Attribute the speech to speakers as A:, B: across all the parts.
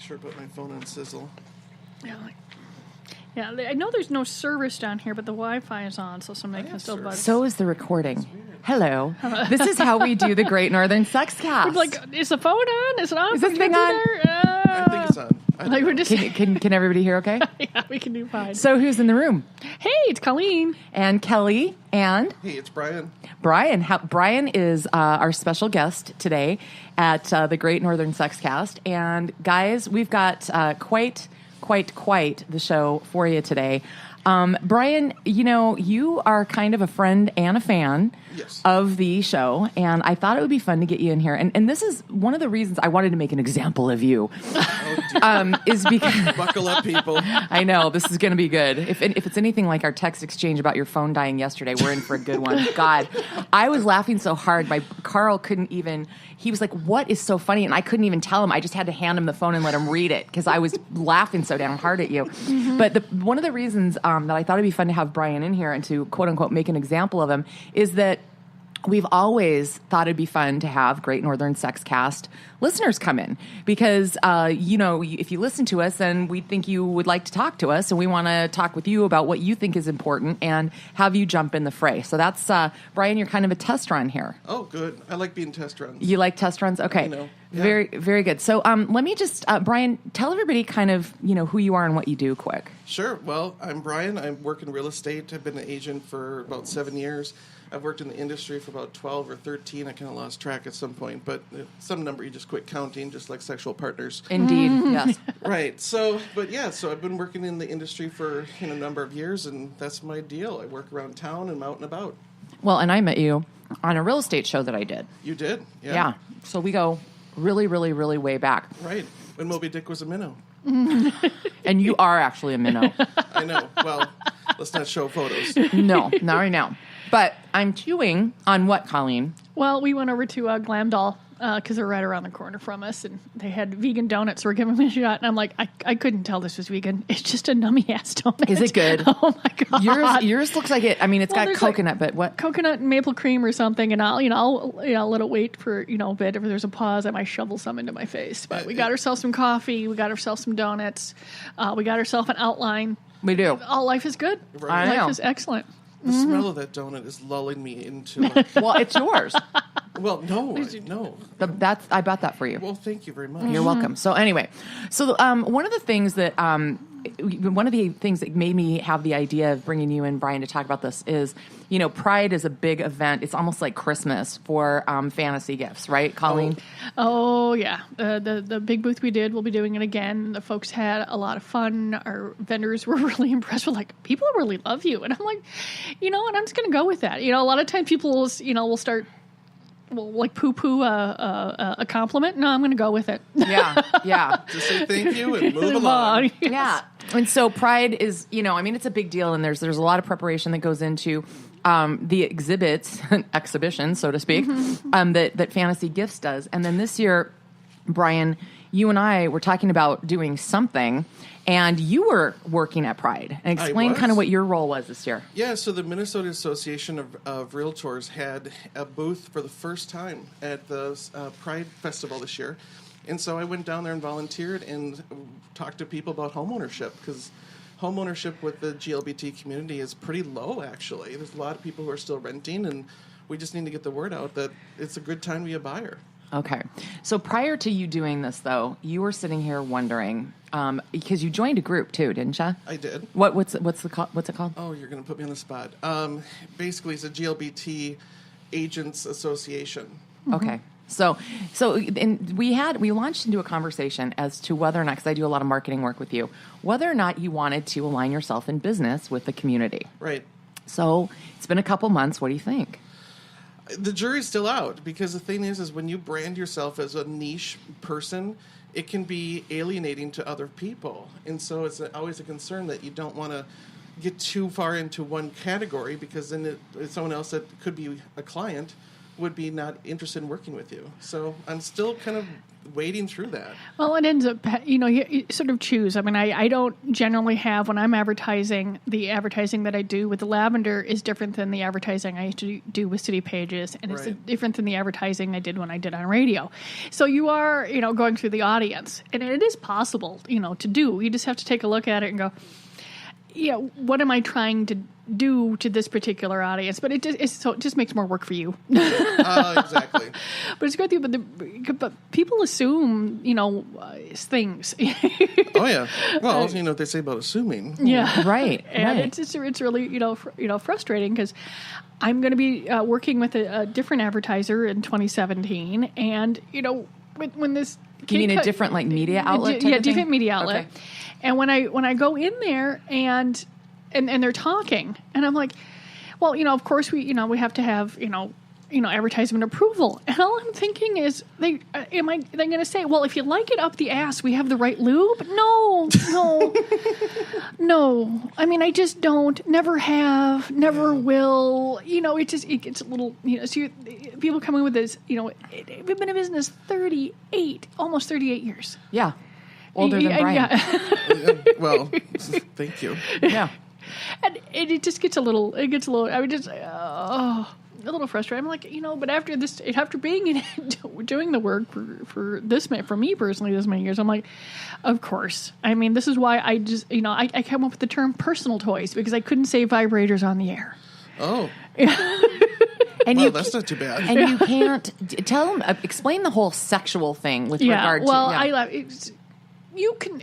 A: sure I put my phone on sizzle.
B: Yeah, I know there's no service down here, but the Wi-Fi is on, so somebody can still buzz.
C: So is the recording. Hello. This is how we do the Great Northern Sex Cast.
B: Like, is the phone on? Is it on?
C: Is this thing on?
A: I think it's on.
B: Like we're just
C: Can everybody hear okay?
B: yeah, we can do fine.
C: So who's in the room?
B: Hey, it's Colleen.
C: And Kelly and...
A: Hey, it's Bryan.
C: Bryan is our special guest today at the Great Northern Sex Cast. And guys, we've got quite the show for you today. Bryan, you are kind of a friend and a fan of the show, and I thought it would be fun to get you in here. And this is one of the reasons I wanted to make an example of you. Is because
A: buckle up, people.
C: I know this is going to be good. If it's anything like our text exchange about your phone dying yesterday, we're in for a good one. God, I was laughing so hard. Carl couldn't even. He was like, "What is so funny?" And I couldn't even tell him. I just had to hand him the phone and let him read it because I was laughing so damn hard at you. Mm-hmm. But one of the reasons that I thought it'd be fun to have Bryan in here and to quote unquote make an example of him is that we've always thought it'd be fun to have Great Northern Sex Cast listeners come in because, if you listen to us, then we think you would like to talk to us, and we want to talk with you about what you think is important and have you jump in the fray. So that's, Bryan, you're kind of a test run here.
A: Oh, good. I like being test runs.
C: You like test runs? Okay.
A: Yeah.
C: Very, very good. So let me just, Bryan, tell everybody kind of, who you are and what you do quick.
A: Sure. Well, I'm Bryan. I work in real estate. I've been an agent for about 7 years. I've worked in the industry for about 12 or 13. I kind of lost track at some point, but some number you just quit counting, just like sexual partners.
C: Indeed, yes.
A: Right. So I've been working in the industry for a number of years, and that's my deal. I work around town and out and about.
C: Well, and I met you on a real estate show that I did.
A: You did?
C: Yeah. So we go really, really, really way back.
A: Right. When Moby Dick was a minnow.
C: And you are actually a minnow.
A: I know. Well, let's not show photos.
C: No, not right now. But I'm chewing on what, Colleen?
B: Well, we went over to Glam Doll because they're right around the corner from us, and they had vegan donuts. So we're giving them a shot, and I'm like, I couldn't tell this was vegan. It's just a nummy ass donut.
C: Is it good?
B: Oh my god,
C: yours looks like it. I mean, it's got coconut, but what?
B: Coconut and maple cream or something, and I'll let it wait for a bit. If there's a pause, I might shovel some into my face. But we got ourselves some coffee. We got ourselves some donuts. We got ourselves an outline.
C: We do.
B: All life is good.
A: Right.
B: Life is excellent.
A: The smell of that donut is lulling me into...
C: Well, it's yours.
A: Well, no.
C: I bought that for you.
A: Well, thank you very much.
C: You're welcome. So anyway, one of the things that made me have the idea of bringing you in, Bryan, to talk about this is, Pride is a big event. It's almost like Christmas for fantasy gifts, right, Colleen?
B: Oh yeah. The big booth we did, we'll be doing it again. The folks had a lot of fun. Our vendors were really impressed with, like, people really love you. And I'm like, and I'm just going to go with that. A lot of times people will start... Well, like poo-poo a compliment. No, I'm going to go with it.
C: Yeah.
A: Just say thank you and move along.
B: Yes.
C: Yeah. And so Pride is, it's a big deal, and there's a lot of preparation that goes into the exhibition, so to speak, that Fantasy Gifts does. And then this year, Bryan, you and I were talking about doing something, and you were working at Pride. And explain kind of what your role was this year.
A: Yeah, so the Minnesota Association of Realtors had a booth for the first time at the Pride Festival this year. And so I went down there and volunteered and talked to people about homeownership, because homeownership with the GLBT community is pretty low, actually. There's a lot of people who are still renting, and we just need to get the word out that it's a good time to be a buyer.
C: Okay. So prior to you doing this, though, you were sitting here wondering, because you joined a group, too, didn't you?
A: I did.
C: What's it called?
A: Oh, you're going to put me on the spot. Basically, it's a GLBT Agents Association.
C: Okay. So and we launched into a conversation as to whether or not, because I do a lot of marketing work with you, whether or not you wanted to align yourself in business with the community.
A: Right.
C: So it's been a couple months. What do you think?
A: The jury's still out, because the thing is when you brand yourself as a niche person, it can be alienating to other people. And so it's always a concern that you don't want to get too far into one category, because then it's someone else that could be a client would be not interested in working with you. So I'm still kind of wading through that.
B: Well, it ends up, you sort of choose. I mean, I don't generally have, when I'm advertising, the advertising that I do with the lavender is different than the advertising I used to do with City Pages, and it's different than the advertising I did when I did on radio. So you are, going through the audience, and it is possible, to do. You just have to take a look at it and go, what am I trying to do to this particular audience? But it just makes more work for you.
A: Exactly.
B: But it's good, but people assume, things.
A: Oh yeah. Well, what they say about assuming.
B: Yeah.
C: Right.
B: And it's really frustrating because I'm going to be working with a different advertiser in 2017, and when this.
C: You mean a different media outlet?
B: Yeah, different media outlet.
C: Okay.
B: And when I go in there and they're talking, and I'm like, well, of course we have to have advertisement approval. And all I'm thinking is, they're going to say, well, if you like it up the ass, we have the right lube? No. No. I mean, I just don't. Never have. Never will. It gets a little. So people come in with this. We've been in business almost 38 years.
C: Yeah. Older than Bryan.
B: Yeah.
A: Well, thank you.
C: Yeah.
B: And it just gets a little. I mean, just a little frustrated. I'm like, but after being doing the work for me personally this many years, I'm like, of course. I mean, this is why I just I came up with the term personal toys, because I couldn't say vibrators on the air.
A: Oh.
C: And
A: that's not too bad.
C: And you can't explain the whole sexual thing with regard to.
B: Well, you can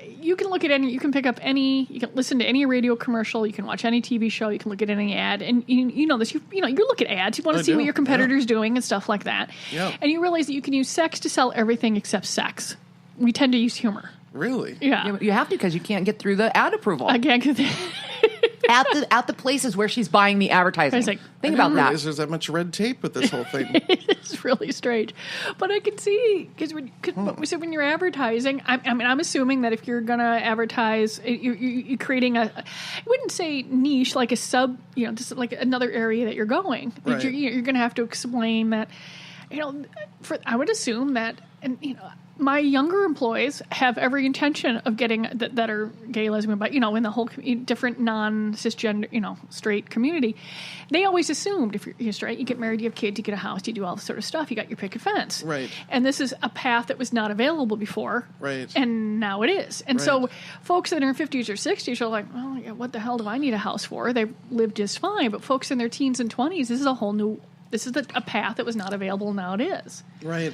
B: look at you can pick up you can listen to any radio commercial, you can watch any TV show, you can look at any ad, and you know this. You look at ads, you want to see what your competitor's doing and stuff like that.
A: Yeah.
B: And you realize that you can use sex to sell everything except sex. We tend to use humor.
A: Really?
B: Yeah.
C: You have to, because you can't get through the ad approval.
B: I can't get
C: at the places where she's buying the advertising. Think about that.
A: There's that much red tape with this whole thing.
B: It's really strange, but I can see because when you're advertising, I'm assuming that if you're gonna advertise, you're creating I wouldn't say niche, like a sub, just like another area that you're going.
A: Right.
B: You're gonna have to explain that, I would assume that, and my younger employees have every intention of getting that are gay, lesbian, but in the whole different non-cisgender, straight community, they always assumed if you're straight, you get married, you have kids, you get a house, you do all this sort of stuff, you got your picket fence,
A: right?
B: And this is a path that was not available before,
A: right?
B: And now it is. And so folks that are in 50s or 60s are like, well, what the hell do I need a house for? They live just fine. But folks in their teens and 20s, this is a whole new. This is a path that was not available, now it is.
A: Right.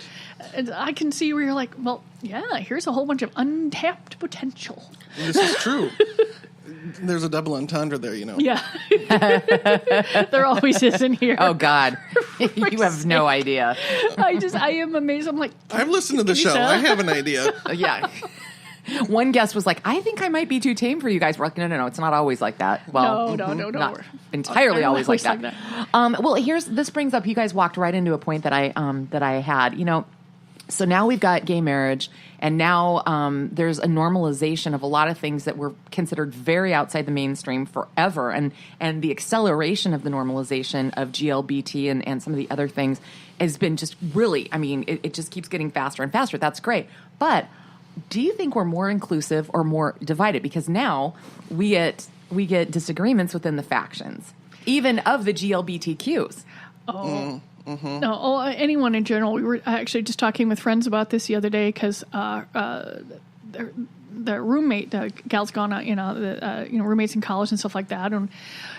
B: And I can see where you're like, well, yeah, here's a whole bunch of untapped potential.
A: This is true. There's a double entendre there,
B: Yeah. There always is in here.
C: Oh, God. You have no idea.
B: I am amazed. I'm like,
A: I've listened to the show. I have an idea.
C: Yeah. One guest was like, I think I might be too tame for you guys. We're like, no, it's not always like that. Well,
B: no.
C: Not entirely always like that. Well, this brings up, you guys walked right into a point that I had, so now we've got gay marriage, and now there's a normalization of a lot of things that were considered very outside the mainstream forever, and the acceleration of the normalization of GLBT and some of the other things has been just really, it just keeps getting faster and faster. That's great. But do you think we're more inclusive or more divided? Because now we get disagreements within the factions, even of the GLBTQs.
B: Oh. Mm-hmm. No, anyone in general. We were actually just talking with friends about this the other day because the roommate, gal's gone out, roommates in college and stuff like that, and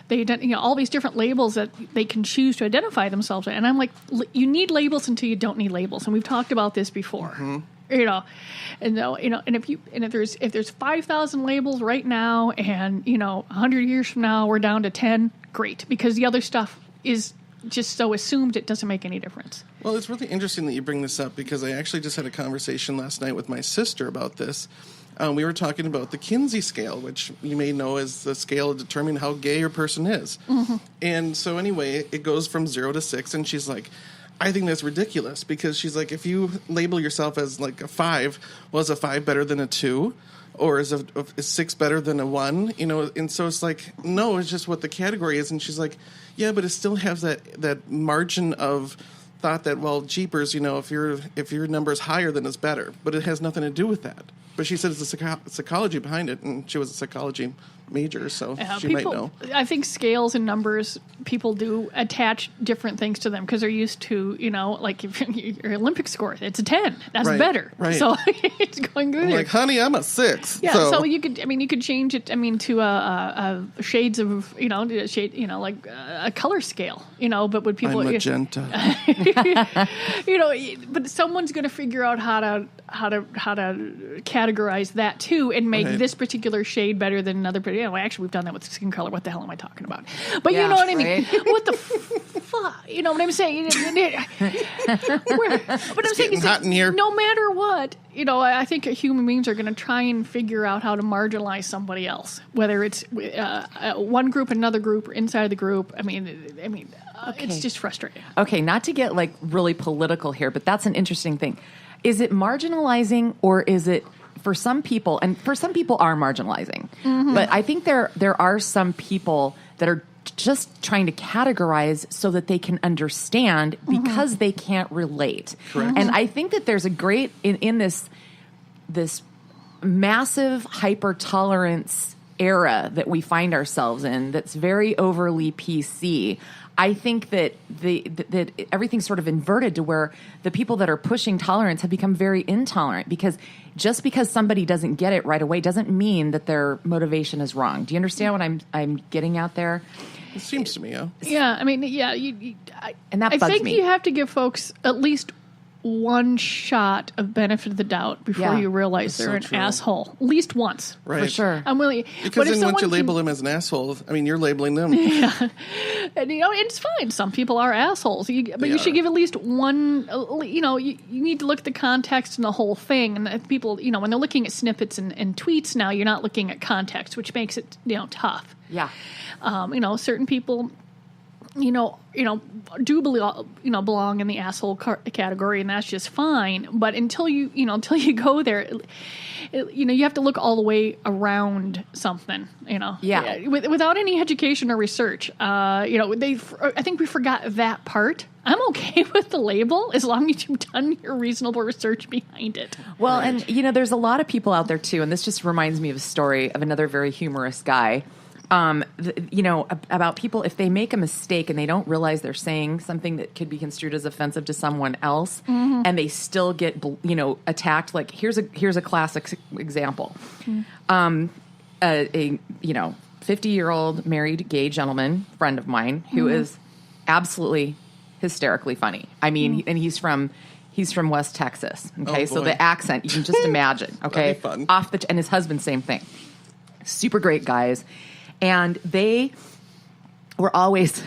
B: they done, all these different labels that they can choose to identify themselves with. And I'm like, you need labels until you don't need labels, and we've talked about this before. Mm-hmm. And if there's 5,000 labels right now, and 100 years from now we're down to 10, great, because the other stuff is just so assumed it doesn't make any difference.
A: Well, it's really interesting that you bring this up, because I actually just had a conversation last night with my sister about this. We were talking about the Kinsey scale, which you may know is the scale to determine how gay your person is. Mm-hmm. And so anyway, it goes from 0 to 6, and she's like, I think that's ridiculous, because she's like, if you label yourself as like a 5, well, is a 5 better than a 2? Or is 6 better than a 1? And so it's like, no, it's just what the category is. And she's like, yeah, but it still has that margin of thought that, well, jeepers, if your number is higher, then it's better. But it has nothing to do with that. But she said it's the psychology behind it, and she was a psychology major, so she might know.
B: I think scales and numbers, people do attach different things to them because they're used to, like if your Olympic score, it's a 10. That's better.
A: Right.
B: So it's going good.
A: Like, honey, I'm a 6.
B: Yeah, so you could change it, to a shades of, like a color scale, but when people...
A: I'm magenta.
B: But someone's going to figure out how to categorize that too and make this particular shade better than another. Actually, we've done that with skin color. What the hell am I talking about? But you know what I mean?
C: Right?
B: What the fuck? You know what I'm saying? But I'm saying,
A: hot in here.
B: No matter what, I think human beings are going to try and figure out how to marginalize somebody else, whether it's one group, another group, or inside of the group. It's just frustrating.
C: Okay, not to get like really political here, but that's an interesting thing. Is it marginalizing, or is it for some people? And for some people are marginalizing, but I think there are some people that are just trying to categorize so that they can understand because they can't relate.
A: Correct.
C: And I think that there's a great in this massive hyper tolerance era that we find ourselves in that's very overly PC. I think that that everything's sort of inverted to where the people that are pushing tolerance have become very intolerant, because just because somebody doesn't get it right away doesn't mean that their motivation is wrong. Do you understand what I'm getting out there?
A: It seems to me, yeah.
B: Yeah,
C: And that
B: I
C: bugs
B: think
C: me.
B: you have to give folks at least one shot of benefit of the doubt before you realize they're an asshole. At least once.
A: Right.
C: For sure.
B: I'm willing.
A: Because then once you label them as an asshole, you're labeling them.
B: Yeah. And, it's fine. Some people are assholes. But you should give at least one, you need to look at the context and the whole thing. And if people, when they're looking at snippets and tweets now, you're not looking at context, which makes it, tough.
C: Yeah.
B: Certain people... do belong in the asshole category, and that's just fine. But until you go there, you have to look all the way around something.
C: Yeah.
B: Without any education or research. I think we forgot that part. I'm okay with the label as long as you've done your reasonable research behind it.
C: Well, and there's a lot of people out there too, and this just reminds me of a story of another very humorous guy. About people, if they make a mistake and they don't realize they're saying something that could be construed as offensive to someone else, and they still get, attacked. Like here's a classic example. A 50-year-old married gay gentleman friend of mine who is absolutely hysterically funny. And he's from West Texas. Okay, so the accent you can just imagine. Okay,
A: fun.
C: And his husband, same thing. Super great guys. And they were always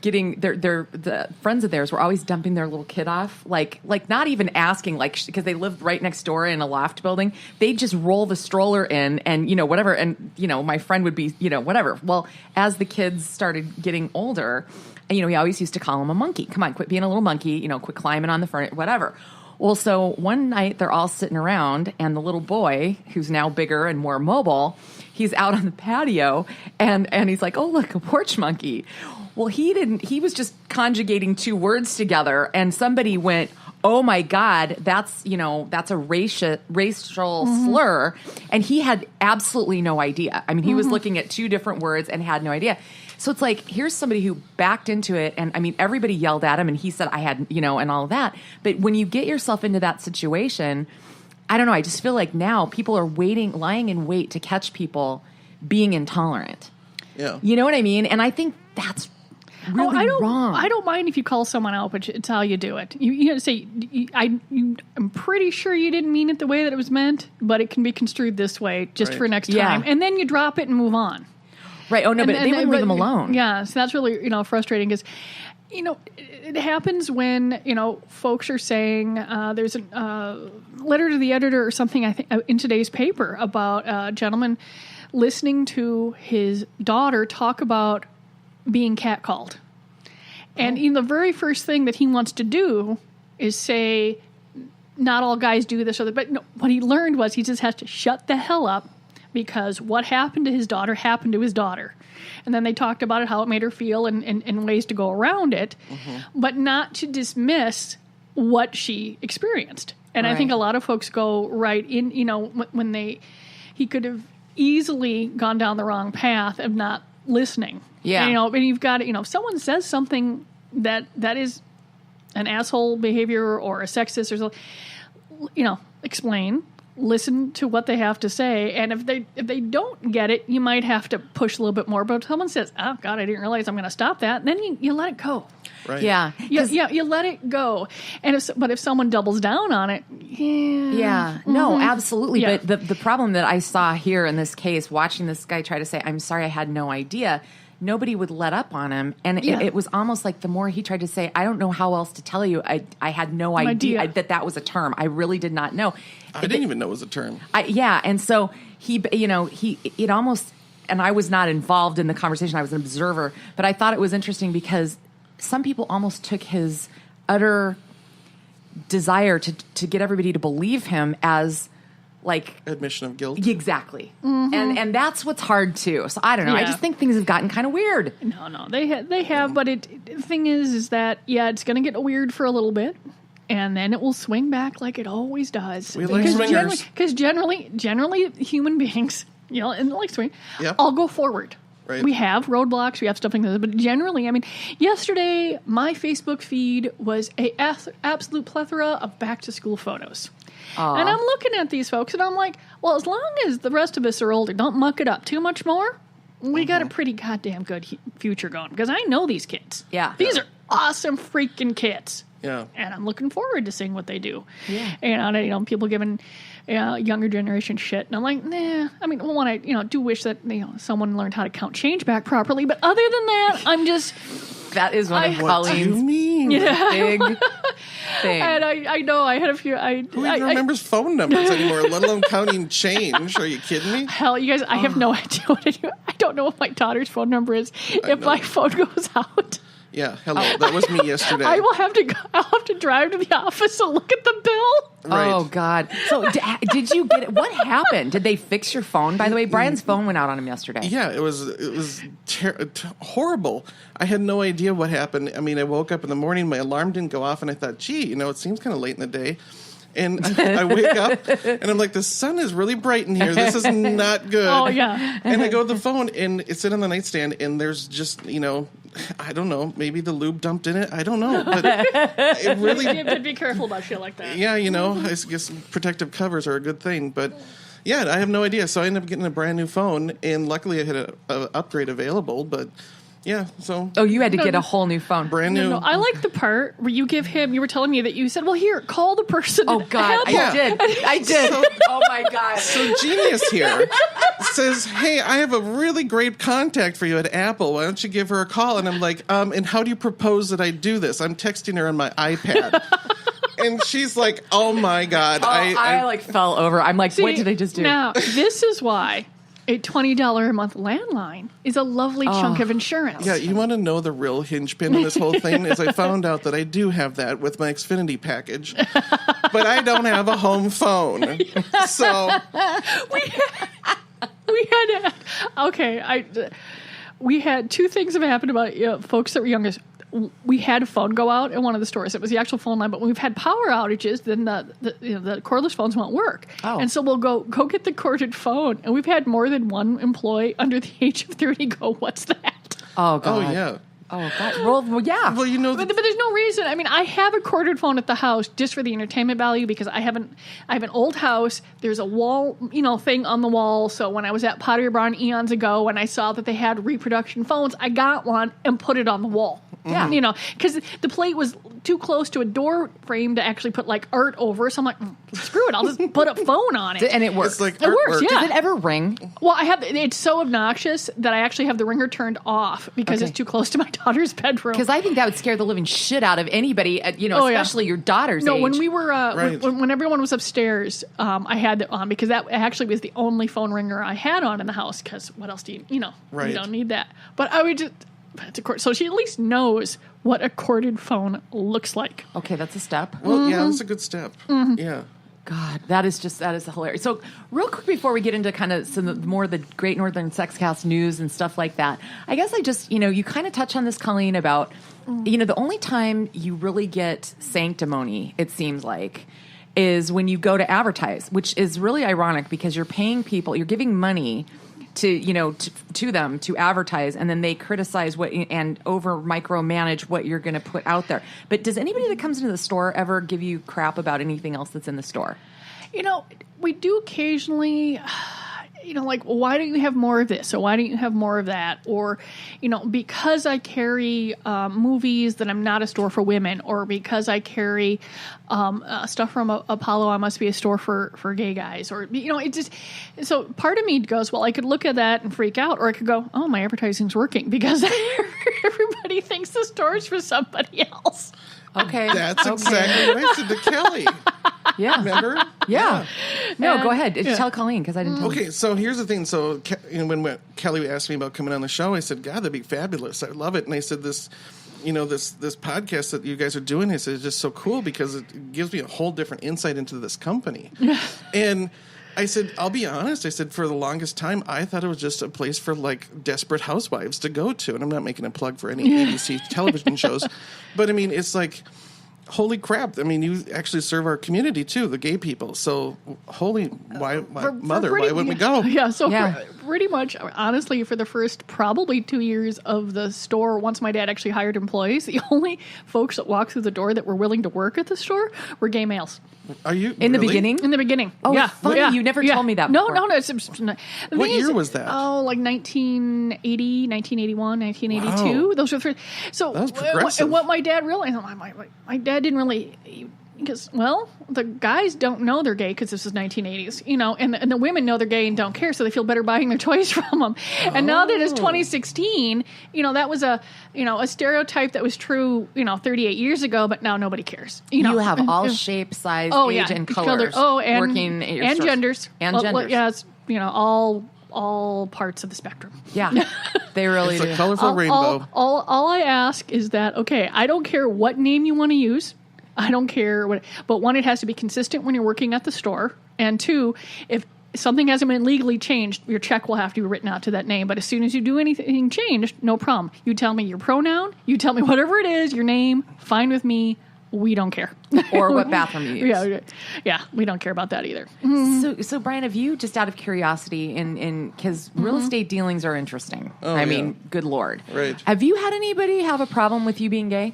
C: getting the friends of theirs were always dumping their little kid off, like not even asking, because they lived right next door in a loft building. They'd just roll the stroller in and whatever, and my friend would be whatever. Well, as the kids started getting older, he always used to call him a monkey. Come on, quit being a little monkey. Quit climbing on the furniture, whatever. Well, so one night they're all sitting around, and the little boy, who's now bigger and more mobile, he's out on the patio, and he's like, "Oh, look, a porch monkey." Well, he was just conjugating two words together, and somebody went, "Oh my God, that's a racial slur," and he had absolutely no idea. He was looking at two different words and had no idea. So it's like, here's somebody who backed into it, and everybody yelled at him, and he said, I had, and all of that. But when you get yourself into that situation, I don't know, I just feel like now people are lying in wait to catch people being intolerant.
B: Yeah.
C: You know what I mean? And I think that's really wrong.
B: I don't mind if you call someone out, but it's how you do it. You say, I'm pretty sure you didn't mean it the way that it was meant, but it can be construed this way just for next time. And then you drop it and move on.
C: Right. Oh, no, but they wouldn't leave them alone.
B: Yeah. So that's really, frustrating because, it happens when, folks are saying there's a letter to the editor or something, I think, in today's paper about a gentleman listening to his daughter talk about being catcalled. And the very first thing that he wants to do is say, not all guys do this or that. But no, what he learned was he just has to shut the hell up, because what happened to his daughter happened to his daughter. And then they talked about it, how it made her feel, and ways to go around it, but not to dismiss what she experienced. And I think a lot of folks go right in, when he could have easily gone down the wrong path of not listening.
C: Yeah.
B: And you've got to, if someone says something that is an asshole behavior or a sexist or something, explain, listen to what they have to say. And if they don't get it, you might have to push a little bit more. But if someone says, oh, God, I didn't realize I'm going to stop that, then you let it go.
A: Right.
C: Yeah.
B: You let it go. And if someone doubles down on it,
C: yeah. No, absolutely.
B: Yeah.
C: But the problem that I saw here in this case, watching this guy try to say, I'm sorry, I had no idea, nobody would let up on him. And it was almost like the more he tried to say, I don't know how else to tell you, I had no idea that was a term. I really did not know.
A: I didn't even know it was a term.
C: And so it almost, and I was not involved in the conversation, I was an observer, but I thought it was interesting because some people almost took his utter desire to get everybody to believe him as like
A: admission of guilt.
C: Exactly. And that's what's hard too. So I don't know. I just think things have gotten kind of weird.
B: No, they have. But the thing is that it's going to get weird for a little bit, and then it will swing back like it always does.
A: We like swingers.
B: Because generally human beings, and like swing, all go forward.
A: Right.
B: We have roadblocks, we have stuff like this, but generally, yesterday my Facebook feed was a absolute plethora of back-to-school photos. Aww. And I'm looking at these folks, and I'm like, well, as long as the rest of us are older, don't muck it up too much more, we got a pretty goddamn good future going, because I know these kids.
C: Yeah.
B: These are awesome freaking kids.
A: Yeah.
B: And I'm looking forward to seeing what they do.
C: Yeah.
B: And, people giving younger generation shit. And I'm like, nah. One, I do wish that, someone learned how to count change back properly. But other than that, I'm just...
C: That is one of
A: What do you
C: Colleen's
A: mean?
C: big thing.
B: And I know I had a few...
A: Who even remembers phone numbers anymore, let alone counting change? Are you kidding me?
B: Hell, you guys, I have no idea what to do. I don't know what my daughter's phone number is if my phone goes out.
A: Yeah, hello. That was me yesterday.
B: I'll have to drive to the office and look at the bill.
A: Right.
C: Oh, God. So did you get it? What happened? Did they fix your phone? By the way, Brian's phone went out on him yesterday.
A: Yeah, it was horrible. I had no idea what happened. I woke up in the morning, my alarm didn't go off, and I thought, gee, it seems kind of late in the day. And I wake up, and I'm like, the sun is really bright in here. This is not good.
B: Oh, yeah.
A: And I go to the phone, and it's sitting on the nightstand, and there's just, I don't know, maybe the lube dumped in it. I don't know. But it really...
B: You have to be careful about shit like that.
A: Yeah, I guess protective covers are a good thing. But, yeah, I have no idea. So I ended up getting a brand new phone, and luckily I had an upgrade available, but... Yeah, so...
C: Oh, you had to get a whole new phone.
A: Brand new.
B: No, I like the part where you were telling me that you said, well, here, call the person.
C: Oh, God, I did.
A: So,
C: oh, my God.
A: So Genius here says, hey, I have a really great contact for you at Apple. Why don't you give her a call? And I'm like, and how do you propose that I do this? I'm texting her on my iPad. And she's like, oh, my God.
C: I fell over. I'm like, what did I just do?
B: Now, this is why... A $20 a month landline is a lovely chunk of insurance.
A: Yeah, you want to know the real hinge pin in this whole thing? Is I found out that I do have that with my Xfinity package, but I don't have a home phone. So
B: we had two things have happened about folks that were younger. We had a phone go out at one of the stores. It was the actual phone line, but when we've had power outages, then the cordless phones won't work.
C: Oh.
B: And so we'll go get the corded phone. And we've had more than one employee under the age of 30 go, what's that?
C: Oh, God.
A: Oh, yeah.
C: Oh, God. Well, yeah.
A: Well,
B: but there's no reason. I have a corded phone at the house just for the entertainment value because I have an old house. There's a wall, thing on the wall. So when I was at Pottery Barn eons ago and I saw that they had reproduction phones, I got one and put it on the wall. Yeah. Because the plate was too close to a door frame to actually put like art over. So I'm like, screw it. I'll just put a phone on it.
C: And it works.
A: It's like
B: it works, yeah.
C: Does it ever ring?
B: Well, it's so obnoxious that I actually have the ringer turned off because it's too close to my daughter's bedroom.
C: Because I think that would scare the living shit out of anybody, especially your daughter's age.
B: No, when we were,
A: Right.
B: when everyone was upstairs, I had it on because that actually was the only phone ringer I had on in the house because what else do you
A: Right.
B: You don't need that. But I would just... So she at least knows what a corded phone looks like.
C: Okay, that's a step.
A: Well, yeah, that's a good step.
B: Mm-hmm.
A: Yeah.
C: God, that is hilarious. So real quick before we get into kind of some more of the Great Northern Sexcast news and stuff like that, I guess I just, you kind of touch on this, Colleen, about, the only time you really get sanctimony, it seems like, is when you go to advertise, which is really ironic because you're paying people, you're giving money to them to advertise, and then they criticize and over micromanage what you're going to put out there. But does anybody that comes into the store ever give you crap about anything else that's in the store?
B: We do occasionally. Like, why don't you have more of this? Or why don't you have more of that? Or, because I carry movies that I'm not a store for women, or because I carry stuff from Apollo, I must be a store for gay guys. Or, it just, so part of me goes, well, I could look at that and freak out, or I could go, oh, my advertising's working because everybody thinks the store is for somebody else.
C: Okay.
A: That's exactly what I said to Kelly.
C: Yeah.
A: Remember?
C: Yeah. No, go ahead. Tell Colleen, because I didn't tell
A: Okay, so here's the thing. So when Kelly asked me about coming on the show, I said, God, that'd be fabulous. I love it. And I said, this podcast that you guys are doing, I said, is just so cool because it gives me a whole different insight into this company. And I said, I'll be honest. I said, for the longest time, I thought it was just a place for, like, desperate housewives to go to. And I'm not making a plug for any ABC television shows. But, I mean, it's like, holy crap. I mean, you actually serve our community, too, the gay people. So, why wouldn't we go?
B: Yeah, so pretty much, honestly, for the first probably 2 years of the store, once my dad actually hired employees, the only folks that walked through the door that were willing to work at the store were gay males.
A: Are you
C: in the beginning?
B: In the beginning.
C: Oh,
B: yeah.
C: Funny. Yeah. You never told me that before.
B: No.
A: What year was that?
B: Oh, like 1980, 1981, 1982.
A: Wow.
B: Those were three. So,
A: that was progressive.
B: And what my dad realized, my dad didn't really, because, well, the guys don't know they're gay because this is 1980s, and the women know they're gay and don't care, so they feel better buying their toys from them. And now that it's 2016, that was a stereotype that was true, 38 years ago, but now nobody cares.
C: You have all shapes, size, age, and colors.
B: And
C: working at your
B: and
C: stores.
B: genders.
C: Genders.
B: Yeah, it's, all parts of the spectrum.
C: Yeah, they really
A: do.
C: It's
A: a colorful rainbow.
B: All I ask is that, okay, I don't care what name you want to use. I don't care but one, it has to be consistent when you're working at the store. And two, if something hasn't been legally changed, your check will have to be written out to that name. But as soon as you do anything changed, no problem. You tell me your pronoun, you tell me whatever it is, your name, fine with me. We don't care.
C: Or what bathroom you use.
B: Yeah, we don't care about that either.
C: So Bryan, have you, just out of curiosity, because real estate dealings are interesting. I mean, good Lord.
A: Right.
C: Have you had anybody have a problem with you being gay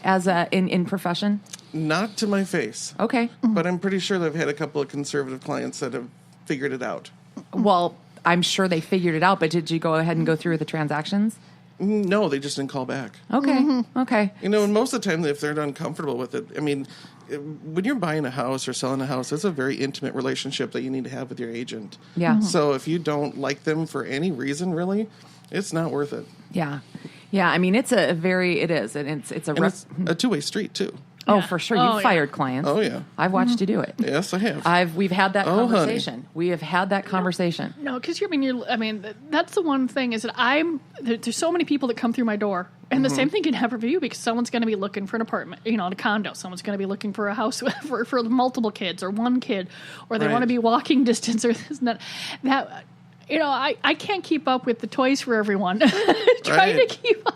C: as in profession?
A: Not to my face.
C: Okay.
A: But I'm pretty sure that I've had a couple of conservative clients that have figured it out.
C: Well, I'm sure they figured it out, but did you go ahead and go through with the transactions?
A: No, they just didn't call back.
C: Okay. Okay.
A: And most of the time, if they're uncomfortable with it, I mean, when you're buying a house or selling a house, it's a very intimate relationship that you need to have with your agent.
C: Yeah.
A: So if you don't like them for any reason, really, it's not worth it.
C: Yeah. Yeah. I mean, it's a
A: two-way street too.
C: Oh,
B: Yeah.
C: for sure. You've fired clients.
A: Oh, yeah.
C: I've watched you do it.
A: Yes, I have.
C: We've had that conversation.
A: Honey.
C: We have had that conversation.
B: No, because that's the one thing is that there's so many people that come through my door, and the same thing can happen for you because someone's going to be looking for an apartment, a condo. Someone's going to be looking for a house for multiple kids or one kid, or they want to be walking distance or this and that. I can't keep up with the toys for everyone. Trying to keep up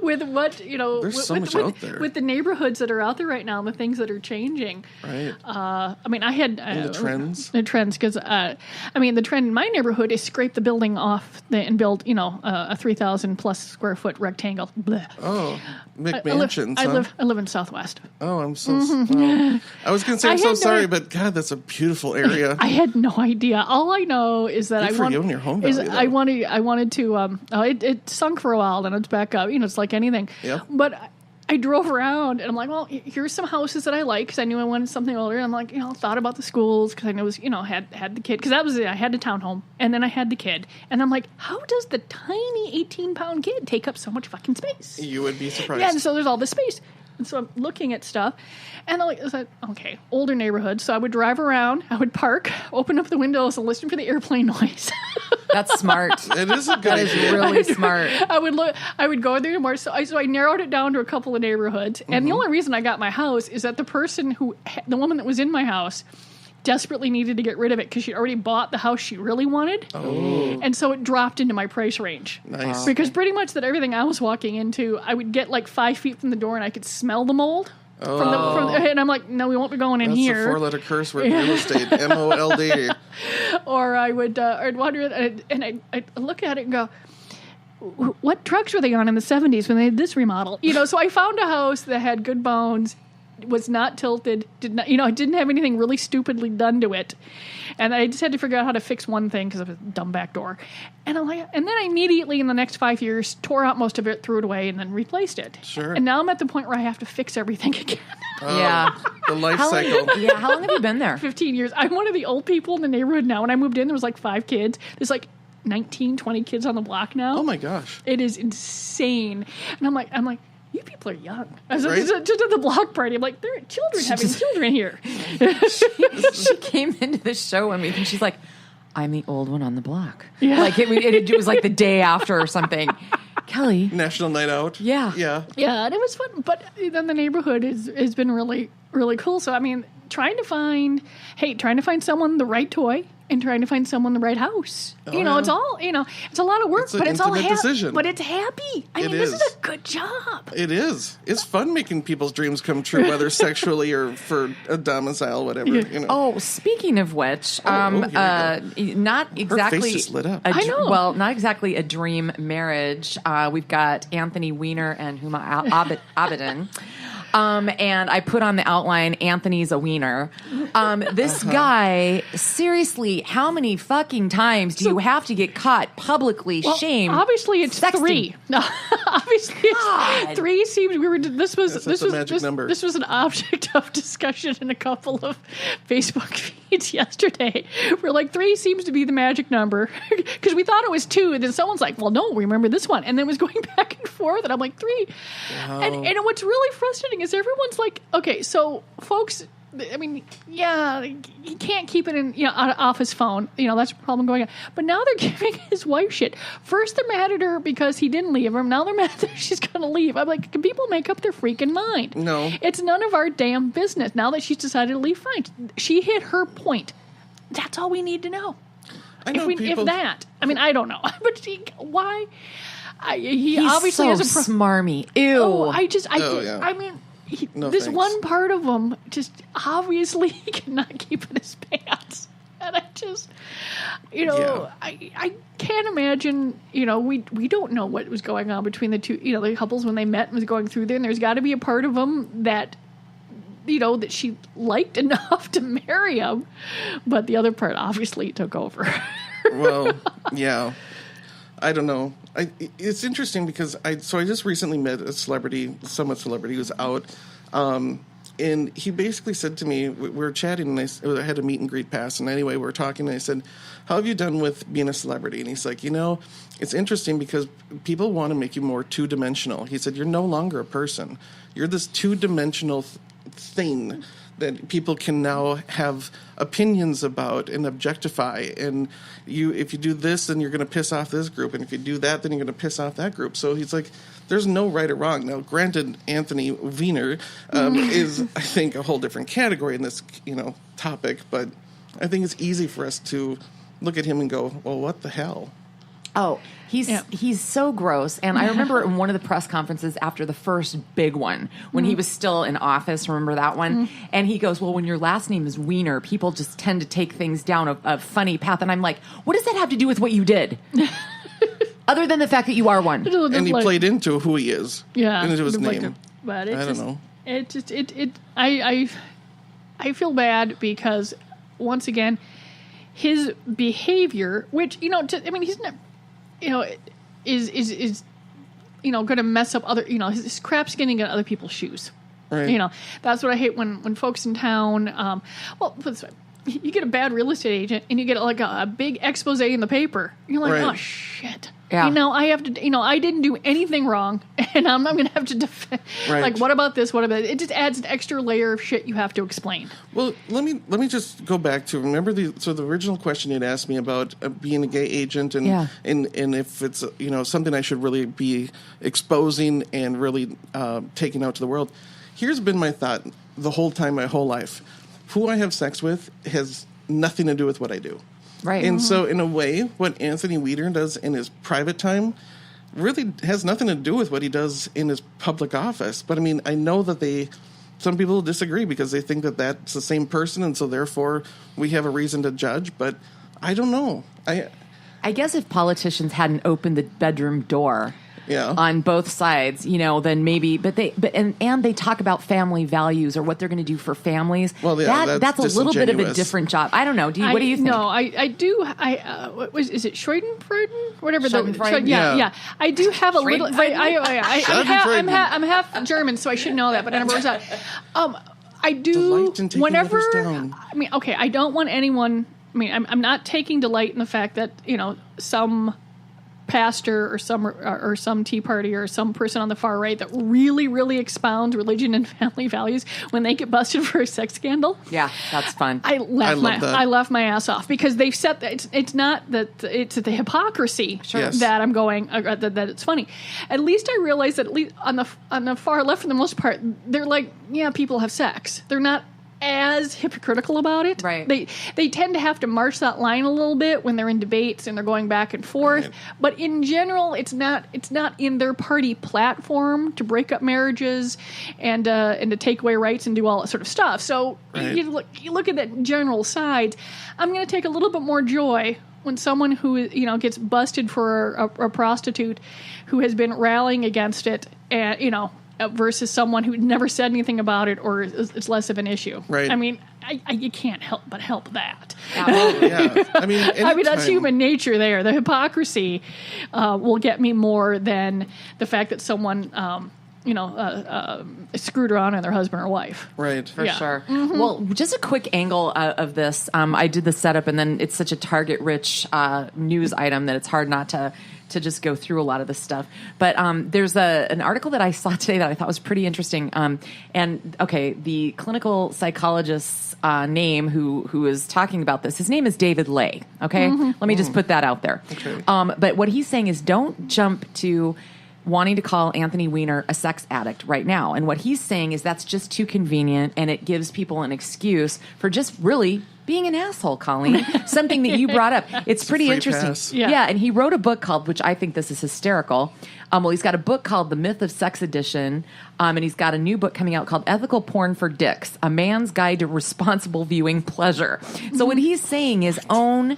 B: with what,
A: There's so much out there.
B: With the neighborhoods that are out there right now and the things that are changing.
A: Right.
B: I had...
A: the trends.
B: The trends, because, the trend in my neighborhood is scrape the building off and build, a 3,000 plus square foot rectangle. Blech.
A: Oh, McMansions,
B: I live in Southwest.
A: Oh, I'm so... I was going to say, I'm so sorry, but God, that's a beautiful area.
B: I had no idea. All I know is that
A: your home value,
B: I wanted to. It sunk for a while, then it's back up. It's like anything.
A: Yeah.
B: But I drove around, and I'm like, well, here's some houses that I like because I knew I wanted something older. I'm like, thought about the schools because I know it was, had the kid because that was it. I had the townhome, and then I had the kid, and I'm like, how does the tiny 18-pound kid take up so much fucking space?
A: You would be surprised.
B: Yeah, and so there's all this space. And so I'm looking at stuff, and I was like, okay, older neighborhood. So I would drive around, I would park, open up the windows, and listen for the airplane noise.
C: That's smart.
A: It is a good
C: That is really smart.
B: I would go there more. So I narrowed it down to a couple of neighborhoods. And the only reason I got my house is that the woman that was in my house desperately needed to get rid of it because she'd already bought the house she really wanted.
A: Oh.
B: And so it dropped into my price range.
A: Nice.
B: Because pretty much that everything I was walking into, I would get like 5 feet from the door and I could smell the mold. And I'm like, no, we won't be going in here.
A: That's a 4-letter curse word in real estate. MOLD.
B: Or I'd wander and I'd look at it and go, what drugs were they on in the 70s when they did this remodel? So I found a house that had good bones, was not tilted, it didn't have anything really stupidly done to it. And I just had to figure out how to fix one thing because of a dumb back door. And I'm like, and then I immediately in the next 5 years tore out most of it, threw it away, and then replaced it.
A: Sure.
B: And now I'm at the point where I have to fix everything again.
C: Yeah.
A: The life cycle.
C: How long have you been there?
B: 15 years. I'm one of the old people in the neighborhood now. When I moved in, there was like 5 kids. There's like 19, 20 kids on the block now.
A: Oh my gosh.
B: It is insane. And I'm like, you people are young. I was
A: Right?
B: just at the block party. I'm like, there are children having children here.
C: She came into the show and she's like, I'm the old one on the block.
B: Yeah.
C: Like it was like the day after or something. Kelly.
A: National Night Out.
C: Yeah.
A: Yeah.
B: Yeah, and it was fun. But then the neighborhood has been really, really cool. So, I mean, trying to find someone the right toy and trying to find someone the right house.
A: Yeah.
B: It's all, it's a lot of work,
A: It's an
B: but it's all
A: intimate decision.
B: But it's happy. I mean, this is a good job.
A: It is. It's fun making people's dreams come true, whether sexually or for a domicile, whatever.
C: Oh, speaking of which,
A: here we go.
C: not exactly.
A: Her face just lit up.
B: I know.
C: Well, not exactly a dream marriage. We've got Anthony Weiner and Huma Abedin. And I put on the outline, Anthony's a wiener. This guy, seriously, how many fucking times do you have to get caught publicly shamed?
B: Obviously, it's
C: sexting?
B: 3. No, obviously, it's 3 seems This was
A: a magic number.
B: This was an object of discussion in a couple of Facebook feeds yesterday. We're like 3 seems to be the magic number because we thought it was 2, and then someone's like, "Well, no, remember this one," and then it was going back and forth, and I'm like 3.
A: Wow.
B: And what's really frustrating is everyone's like, okay, so folks, I mean, yeah, he can't keep it in, off his phone. That's a problem going on. But now they're giving his wife shit. First, they're mad at her because he didn't leave her. Now they're mad that she's going to leave. I'm like, can people make up their freaking mind?
A: No.
B: It's none of our damn business. Now that she's decided to leave, fine. She hit her point. That's all we need to know.
A: I know
B: If that. I mean, I don't know. But why? He
C: He's
B: obviously
C: so
B: has a
C: smarmy. Ew.
B: Oh,
A: yeah.
B: I mean,
A: No
B: this
A: thanks.
B: one part of him just obviously he cannot keep in his pants. And I just,
A: Yeah.
B: I can't imagine, we don't know what was going on between the two, the couples when they met and was going through there. And there's got to be a part of him that, that she liked enough to marry him. But the other part obviously took over.
A: Well, yeah. I don't know. It's interesting because I just recently met a celebrity, somewhat celebrity, who's out, and he basically said to me, we were chatting, and I had a meet and greet pass, and anyway, we were talking, and I said, how have you done with being a celebrity? And he's like, it's interesting because people want to make you more two-dimensional. He said, you're no longer a person. You're this two-dimensional thing that people can now have opinions about and objectify. And if you do this, then you're going to piss off this group. And if you do that, then you're going to piss off that group. So he's like, there's no right or wrong. Now, granted, Anthony Weiner is, I think, a whole different category in this, topic. But I think it's easy for us to look at him and go, well, what the hell?
C: Oh, he's so gross. And I remember in one of the press conferences after the first big one, when he was still in office, remember that one? And he goes, well, when your last name is Wiener, people just tend to take things down a funny path. And I'm like, what does that have to do with what you did? Other than the fact that you are one.
A: And he played into who he is.
B: Yeah.
A: Into his name.
B: But
A: I don't know.
B: It just, I feel bad because, once again, his behavior, which, he's not, is going to mess up other, his crap's getting in other people's shoes.
A: Right.
B: That's what I hate when folks in town, well, put it this way, you get a bad real estate agent and you get like a big expose in the paper. You're like,
A: Right.
B: oh shit.
C: Yeah.
B: I have to, I didn't do anything wrong and I'm not going to have to defend.
A: Right.
B: Like, what about this? What about it? It just adds an extra layer of shit you have to explain.
A: Well, let me just go back to, remember the original question you'd asked me about being a gay agent and if it's something I should really be exposing and really taking out to the world. Here's been my thought the whole time, my whole life. who I have sex with has nothing to do with what I do.
C: Right.
A: And so in a way, what Anthony Weiner does in his private time really has nothing to do with what he does in his public office. But I mean, I know that some people disagree because they think that that's the same person, and so therefore we have a reason to judge. But I don't know.
C: I guess if politicians hadn't opened the bedroom door on both sides, then maybe. But they talk about family values or what they're going to do for families.
A: Well, yeah,
C: that's a little bit of a different job. I don't know. What do you think?
B: No, I do. Is it Schadenfreude? Whatever.
C: Schadenfreude?
B: Yeah. I do have a little. I'm half German, so I should know that. But I never was that. I do. Whenever. I mean, okay. I don't want anyone. I mean, I'm not taking delight in the fact that some pastor or some Tea Party or some person on the far right that really, really expounds religion and family values when they get busted for a sex scandal.
C: Yeah, that's fun.
B: I laugh my ass off because they've set that it's not that it's the hypocrisy that I'm going that it's funny. At least I realize that at least on the far left for the most part they're like, yeah, people have sex. They're not as hypocritical about it.
C: Right.
B: They tend to have to march that line a little bit when they're in debates and they're going back and forth. Right. But in general, it's not in their party platform to break up marriages and to take away rights and do all that sort of stuff. So you look at that general side. I'm going to take a little bit more joy when someone who gets busted for a prostitute who has been rallying against it and versus someone who never said anything about it or it's less of an issue.
A: Right.
B: I mean, you can't help that.
A: I mean,
B: that's human nature there. The hypocrisy will get me more than the fact that someone, screwed around on their husband or wife.
A: Right.
C: For sure. Mm-hmm. Well, just a quick angle of this. I did the setup, and then it's such a target-rich news item that it's hard not to just go through a lot of this stuff. But there's an article that I saw today that I thought was pretty interesting. The clinical psychologist's name who is talking about this, his name is David Lay. Okay? Mm-hmm. Let me just put that out there. Okay. But what he's saying is don't jump to wanting to call Anthony Weiner a sex addict right now. And what he's saying is that's just too convenient, and it gives people an excuse for just really being an asshole, Colleen. Something that you brought up. It's pretty interesting. Yeah, and he wrote a book called, which I think this is hysterical. He's got a book called The Myth of Sex Addiction, and he's got a new book coming out called Ethical Porn for Dicks, A Man's Guide to Responsible Viewing Pleasure. So what he's saying is own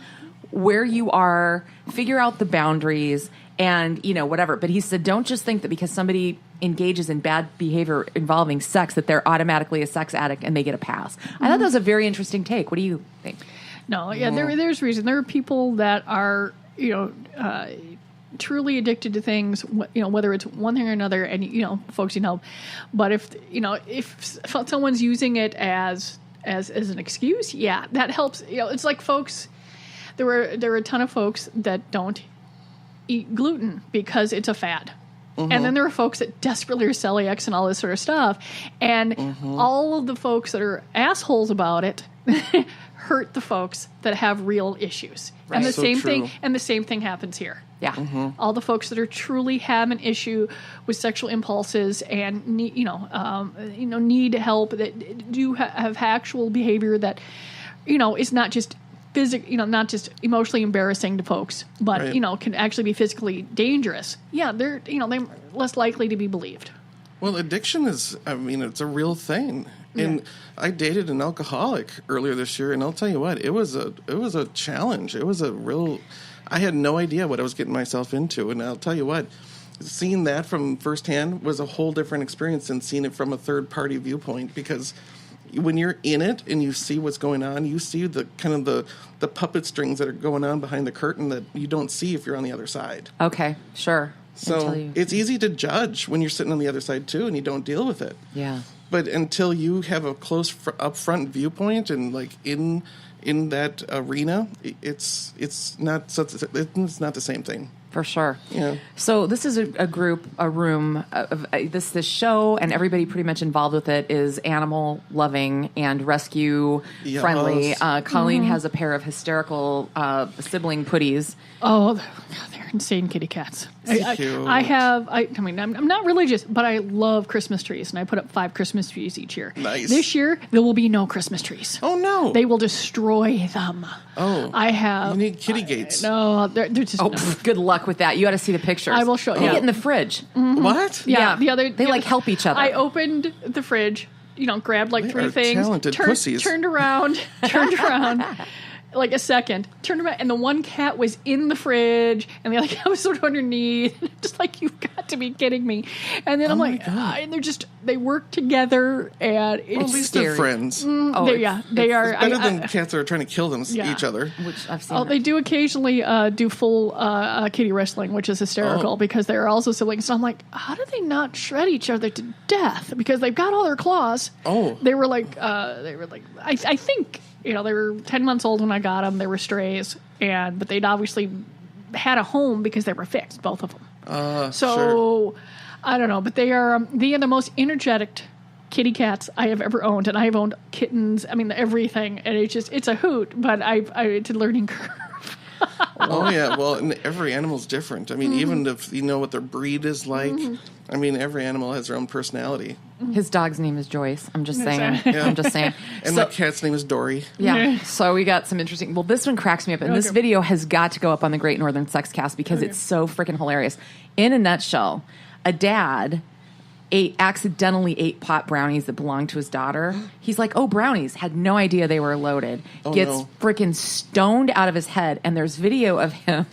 C: where you are, figure out the boundaries, and, whatever. But he said, don't just think that because somebody engages in bad behavior involving sex that they're automatically a sex addict and they get a pass. Mm-hmm. I thought that was a very interesting take. What do you think?
B: No, yeah, there's reason. There are people that are, truly addicted to things, whether it's one thing or another, and, folks, but if someone's using it as an excuse, that helps. It's like folks, there are a ton of folks that don't eat gluten because it's a fad. Mm-hmm. And then there are folks that desperately are celiacs and all this sort of stuff. And all of the folks that are assholes about it hurt the folks that have real issues. Right. And the same thing happens here. Yeah. Mm-hmm. All the folks that are truly have an issue with sexual impulses and need help, that do have actual behavior that is not just not just emotionally embarrassing to folks, but can actually be physically dangerous. Yeah, they're less likely to be believed.
A: Well, addiction is, it's a real thing. And I dated an alcoholic earlier this year, and I'll tell you what, it was a challenge. It was I had no idea what I was getting myself into, and I'll tell you what, seeing that from firsthand was a whole different experience than seeing it from a third party viewpoint, because when you're in it and you see what's going on, you see the kind of the puppet strings that are going on behind the curtain that you don't see if you're on the other side.
C: Okay, sure.
A: So it's easy to judge when you're sitting on the other side too and you don't deal with it.
C: Yeah.
A: But until you have a close upfront viewpoint and like in that arena, it's not the same thing.
C: For sure.
A: Yeah.
C: So this is a room of this show, and everybody pretty much involved with it is animal loving and rescue friendly. Colleen has a pair of hysterical sibling putties.
B: Oh, God, they're insane kitty cats.
A: Cute.
B: I mean, I'm not religious, but I love Christmas trees, and I put up 5 Christmas trees each year.
A: Nice.
B: This year, there will be no Christmas trees.
A: Oh, no.
B: They will destroy them.
A: Oh.
B: I have...
A: You need kitty gates.
B: No, they're just...
C: Oh,
B: no.
C: good luck with that. You got to see the pictures.
B: I will show you.
C: They get in the fridge.
A: What?
B: Yeah,
C: They help each other.
B: I opened the fridge, grabbed like
A: They
B: 3
A: are
B: things,
A: talented pussies.
B: turned around, like a second, turned around, and the one cat was in the fridge, and the other cat was sort of underneath. Just like, you've got to be kidding me. And then I'm like, and they work together, and it's
A: Well, at least they're friends.
B: they are.
A: It's better than cats that are trying to kill each other.
C: Which I've seen.
B: They do occasionally do full kitty wrestling, which is hysterical because they're also siblings. So I'm like, how do they not shred each other to death? Because they've got all their claws.
A: Oh.
B: They were like, I think, they were 10 months old when I got them. They were strays, but they'd obviously had a home because they were fixed, both of them.
A: Sure.
B: I don't know, but they are the most energetic kitty cats I have ever owned, and I have owned kittens. I mean, everything, and it's a hoot. But it's a learning curve.
A: Oh yeah, well, and every animal's different. I mean, even if you know what their breed is like, I mean, every animal has their own personality.
C: His dog's name is Joyce. I'm just saying.
A: Yeah.
C: I'm just saying.
A: And my cat's name is Dory.
C: Yeah. So we got some interesting. Well, this one cracks me up, and this video has got to go up on the Great Northern Sex Cast because it's so freaking hilarious. In a nutshell, a dad accidentally ate pot brownies that belonged to his daughter. He's like, oh, brownies. Had no idea they were loaded. Gets freaking stoned out of his head. And there's video of him.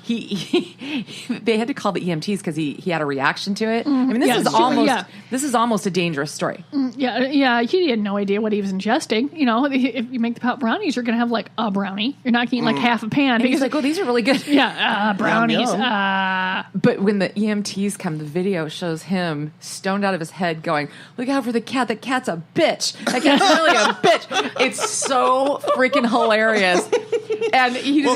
C: They had to call the EMTs because he had a reaction to it. I mean, this is almost a dangerous story.
B: Yeah. He had no idea what he was ingesting. If you make the pot brownies, you're going to have like a brownie. You're not getting like half a pan.
C: And he's like, oh, these are really good.
B: Yeah, brownies.
A: Yum, yum.
C: But when the EMTs come, the video shows him stoned out of his head going, look out for the cat. That cat's a bitch. That cat's really a bitch. It's so freaking hilarious. And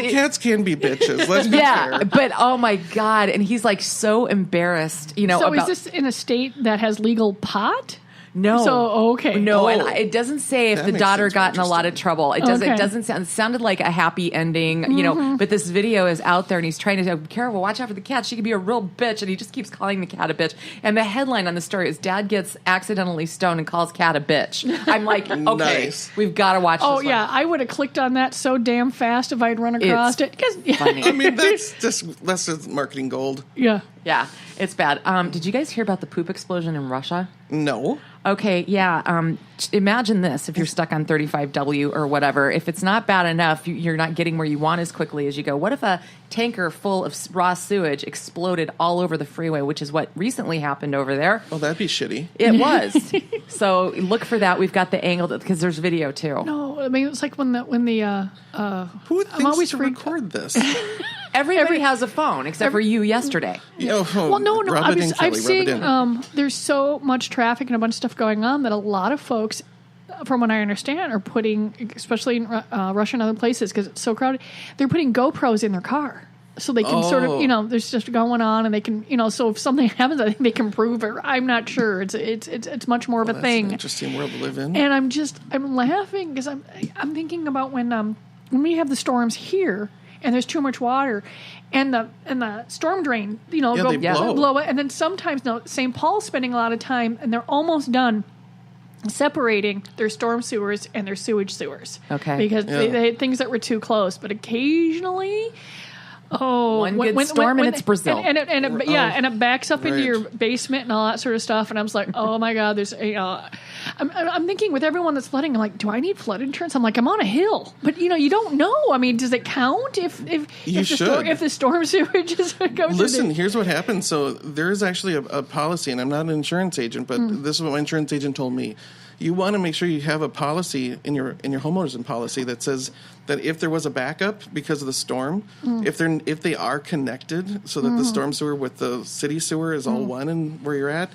A: cats can be bitches. Let's be fair.
C: But oh my God. And he's like so embarrassed,
B: So is this in a state that has legal pot?
C: No.
B: So, okay.
C: No, and it doesn't say if the daughter got in a lot of trouble. It doesn't.
B: Okay.
C: It doesn't sound. It sounded like a happy ending, But this video is out there, and he's trying to be careful. Watch out for the cat. She could be a real bitch, and he just keeps calling the cat a bitch. And the headline on the story is "Dad gets accidentally stoned and calls cat a bitch." I'm like, okay,
A: Nice.
C: we've got to watch.
B: Oh
C: this
B: yeah,
C: one.
B: I would have clicked on that so damn fast if I'd run across it.
C: Funny.
A: I mean, that's just marketing gold.
B: Yeah.
C: Yeah, it's bad. Did you guys hear about the poop explosion in Russia?
A: No.
C: Okay, yeah. Imagine this if you're stuck on 35W or whatever. If it's not bad enough, you're not getting where you want as quickly as you go. What if a tanker full of raw sewage exploded all over the freeway, which is what recently happened over there?
A: Oh, that'd be shitty.
C: It was. So look for that. We've got the angle because there's video too.
B: No, I mean it's like when the
A: Who thinks to record this?
C: Everybody has a phone except for you yesterday.
B: Well, no. I've seen
A: seen.
B: there's so much traffic and a bunch of stuff going on that a lot of folks, from what I understand, are putting, especially in Russia and other places because it's so crowded, they're putting GoPros in their car. So they can sort of, there's just going on, and they can, so if something happens, I think they can prove it. I'm not sure. It's much more of a thing.
A: An interesting world to live in.
B: And I'm laughing because I'm thinking about when we have the storms here, and there's too much water, and the storm drain,
A: they blow
B: it, and then sometimes St. Paul's spending a lot of time, and they're almost done separating their storm sewers and their sewage sewers.
C: Okay,
B: because they had things that were too close, but occasionally. Oh,
C: one good storm and it's Brazil.
B: And it backs up into your basement and all that sort of stuff. And I was like, oh my God, there's, I'm thinking with everyone that's flooding, I'm like, do I need flood insurance? I'm like, I'm on a hill, but you don't know. I mean, does it count if the storm sewage is goes?
A: Listen, here's what happened. So there's actually a policy, and I'm not an insurance agent, but this is what my insurance agent told me. You want to make sure you have a policy in your homeowners policy that says that if there was a backup because of the storm, if they are connected, so that the storm sewer with the city sewer is all one and where you're at,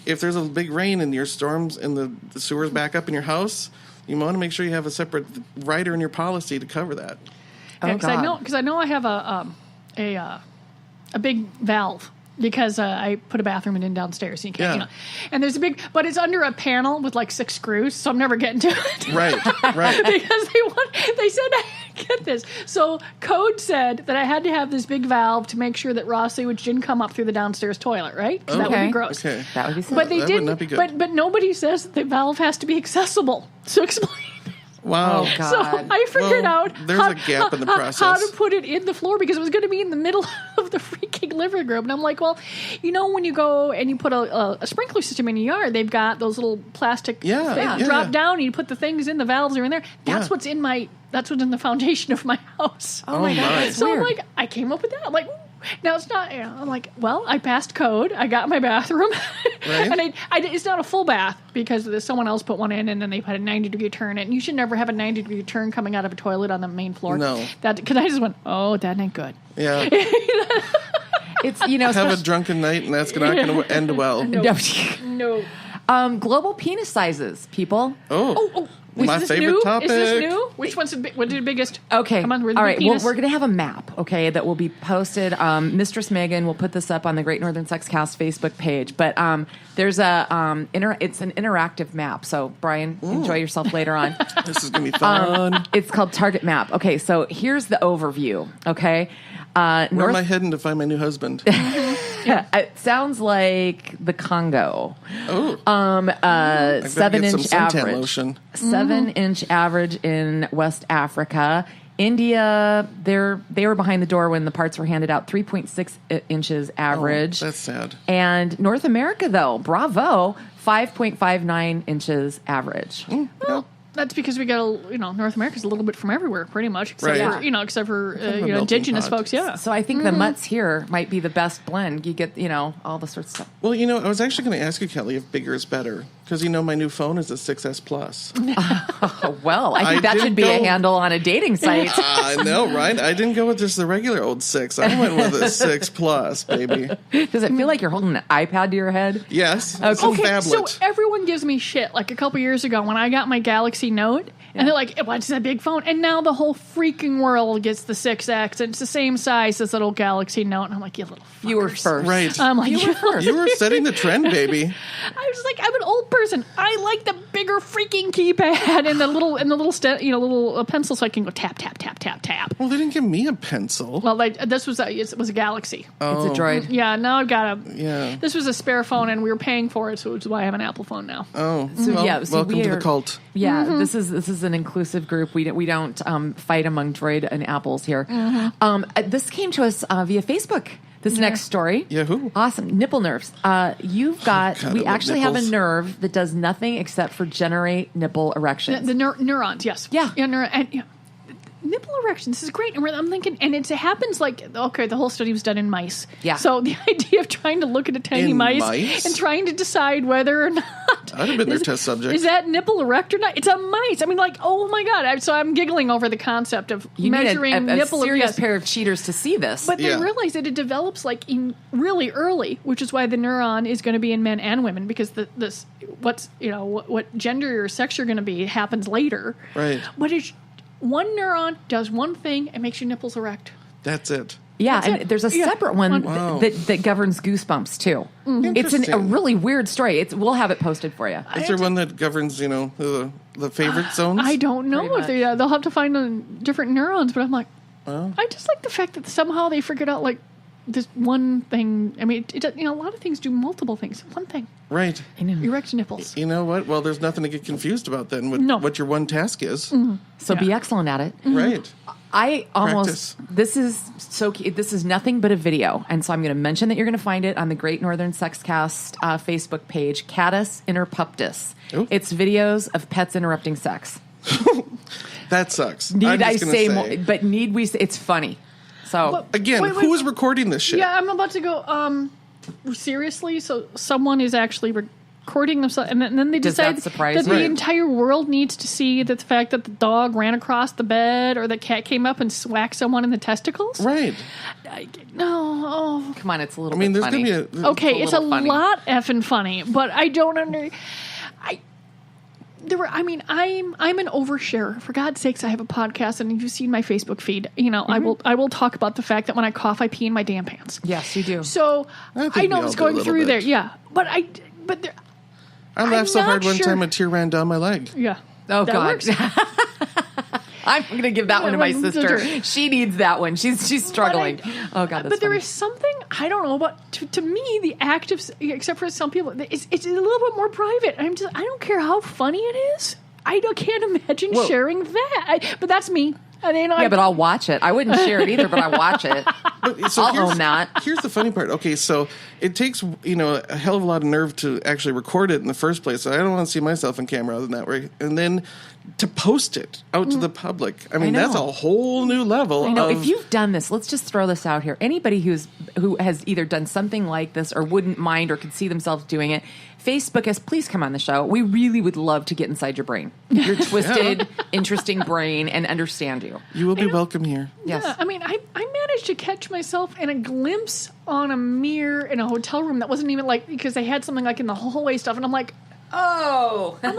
A: if there's a big rain and your storms and the sewer's back up in your house, you want to make sure you have a separate rider in your policy to cover that.
B: Because I know I have a a big valve. Because I put a bathroom in downstairs, and you can't, and there's a big, but it's under a panel with like 6 screws, so I'm never getting to it.
A: Right.
B: Because they said, get this. So code said that I had to have this big valve to make sure that raw sewage didn't come up through the downstairs toilet, right? That would be gross.
A: Okay.
C: That would be sad.
B: But they
A: That
B: didn't.
A: would not be good.
B: But nobody says that the valve has to be accessible. So explain.
A: Wow.
C: Oh, God.
B: So I figured out
A: there's a gap in the process.
B: how to put it in the floor because it was going to be in the middle of the freaking living room. And I'm like, well, when you go and you put a sprinkler system in your yard, they've got those little plastic things drop down and you put the things in, the valves are in there. That's what's in the foundation of my house.
C: Oh my God. That's
B: So
C: weird.
B: I'm like, I came up with that. I'm like, now it's not, I'm like, well, I passed code. I got my bathroom.
A: Right.
B: And it's not a full bath because someone else put one in and then they put a 90-degree turn in. You should never have a 90-degree turn coming out of a toilet on the main floor.
A: No.
B: Because I just went, oh, that ain't good.
A: Yeah.
C: It's,
A: Have a drunken night, and that's not going to end well.
B: No.
C: Global penis sizes, people.
A: Oh. My
B: Is this
A: favorite
B: new?
A: topic.
B: Is this new? Which one's what is the biggest?
C: Okay.
B: Come on,
C: All right. Well, we're going to have a map, okay, that will be posted. Mistress Megan will put this up on the Great Northern Sex Cast Facebook page. But there's it's an interactive map. So, Brian, enjoy yourself later on.
A: This is going to be fun.
C: It's called Target Map. Okay, so here's the overview, okay?
A: Where am I heading to find my new husband?
C: It sounds like the Congo.
A: Oh. I
C: 7-inch
A: suntan
C: average.
A: lotion.
C: 7-inch average in West Africa. India, they were behind the door when the parts were handed out. 3.6 inches average.
A: Oh, that's sad.
C: And North America, though, bravo, 5.59 inches average.
B: Well, that's because we got North America's a little bit from everywhere, pretty much, except
A: Right.
B: for except for
A: melting
B: indigenous
A: pot.
B: folks. Yeah.
C: So I think the mutts here might be the best blend. You get all the sorts of stuff.
A: Well, I was actually going to ask you, Kelly, if bigger is better. Because, my new phone is a 6S Plus.
C: Oh, well, I think
A: I
C: that
A: did
C: should be a
A: go-
C: handle on a dating site.
A: I know, right? I didn't go with just the regular old 6. I went with a 6 Plus, baby.
C: Does it feel like you're holding an iPad to your head?
A: Yes. It's a
B: Okay,
A: phablet.
B: so everyone gives me shit. Like a couple years ago when I got my Galaxy Note, and they're like, "What's that big phone?" And now the whole freaking world gets the 6X, and it's the same size as little Galaxy Note. And I'm like, "You little fuckers."
C: You were first.
A: Right.
B: I'm like,
A: You were setting the trend, baby.
B: I was like, I'm an old person. I like the bigger freaking keypad and the little little pencil, so I can go tap tap tap tap tap.
A: Well, they didn't give me a pencil.
B: Well, this was it was a Galaxy.
C: It's a droid.
B: Yeah, now I've got
A: Yeah.
B: This was a spare phone, and we were paying for it, so which is why I have an Apple phone now.
A: Oh.
C: So,
A: well,
C: yeah, so
A: welcome
C: we
A: to
C: are-
A: the cult.
C: Yeah, this is an inclusive group. We don't fight among droid and apples here. This came to us via Facebook. This next story.
A: Yahoo.
C: Awesome. Nipple nerves. You've got,
A: God,
C: we
A: I love
C: actually have a
A: nipples.
C: nerve that does nothing except for generate nipple erections.
B: The neurons, yes.
C: Yeah.
B: Nipple erections this is great. And I'm thinking, and it happens the whole study was done in mice.
C: Yeah.
B: So the idea of trying to look at a tiny
A: In
B: mice
A: mice?
B: and trying to decide whether or not
A: I'd have been their test subject.
B: is that nipple erect or not? It's a mice. I mean, oh my God. So I'm giggling over the concept of
C: You
B: measuring
C: need a
B: nipple
C: serious
B: yes.
C: pair of cheaters to see this.
B: But they
A: Yeah.
B: realize that it develops in really early, which is why the neuron is going to be in men and women because what gender or sex you're going to be happens later.
A: Right.
B: But one neuron does one thing and makes your nipples erect.
A: That's it.
C: Yeah,
B: That's
C: and
B: it.
C: there's a
B: Yeah.
C: separate one
A: Wow.
C: that governs goosebumps too.
B: Mm-hmm.
C: It's a
A: Interesting.
C: really weird story. We'll have it posted for you.
A: Is there one that governs, the favorite zones?
B: I don't know
C: Pretty
B: if they'll have to find different neurons, but I'm like,
A: Oh.
B: I just like the fact that somehow they figured out this one thing. I mean, a lot of things do multiple things. One thing,
A: Right.
B: erect nipples.
A: You know what? Well, there's nothing to get confused about then with
B: No.
A: what your one task is.
C: So be excellent at it.
A: Right.
C: I
A: Practice.
C: this is so key. This is nothing but a video. And so I'm going to mention that you're going to find it on the Great Northern Sex Cast Facebook page, CATus InterPuptus.
A: Ooh.
C: It's videos of pets interrupting sex.
A: That sucks.
C: Need
A: I'm just
C: I
A: gonna
C: say more? But need we say it's funny. So
B: But-
A: Again,
B: Wait,
A: who is recording this shit?
B: Yeah, I'm about to go. Seriously, so someone is actually recording themselves, and then they
C: Does
B: decide
C: that surprise
B: that
C: you?
B: the
A: Right.
B: entire world needs to see that the fact that the dog ran across the bed or the cat came up and whacked someone in the testicles.
A: Right.
B: No,
C: come on, it's a little
A: I mean,
C: bit
A: there's
C: funny.
A: going to be
B: okay, it's a
C: little funny.
B: lot effing funny, but I don't there were. I mean, I'm an oversharer. For God's sakes, I have a podcast, and you've seen my Facebook feed. You know, I will talk about the fact that when I cough, I pee in my damn pants.
C: Yes, you do.
B: So I know it's going through there. Yeah, but there,
A: I laughed so hard one time a tear ran down my leg.
B: Yeah.
C: Oh,
B: that
C: God.
B: works.
C: I'm going to give that one to my sister. She needs that one. She's struggling. Oh, God, that's
B: But there
C: funny.
B: is something, I don't know, about, to me, the act of, except for some people, it's a little bit more private. I don't care how funny it is. Can't imagine sharing that. But that's me.
C: But I'll watch it. I wouldn't share it either, but I watch it. I'll own that.
A: Here's the funny part. Okay, so it takes, a hell of a lot of nerve to actually record it in the first place. So I don't want to see myself on camera other than that way. And then to post it out to the public. I mean, that's a whole new level.
C: I know. If you've done this, let's just throw this out here. Anybody who has either done something like this or wouldn't mind or could see themselves doing it, Facebook us. Please come on the show. We really would love to get inside your brain, your twisted, interesting brain, and understand you.
A: You will be welcome here.
C: Yes.
B: Yeah, I mean, I managed to catch myself in a glimpse on a mirror in a hotel room that wasn't even because they had something in the hallway stuff, and I'm like,
C: oh.
B: I'm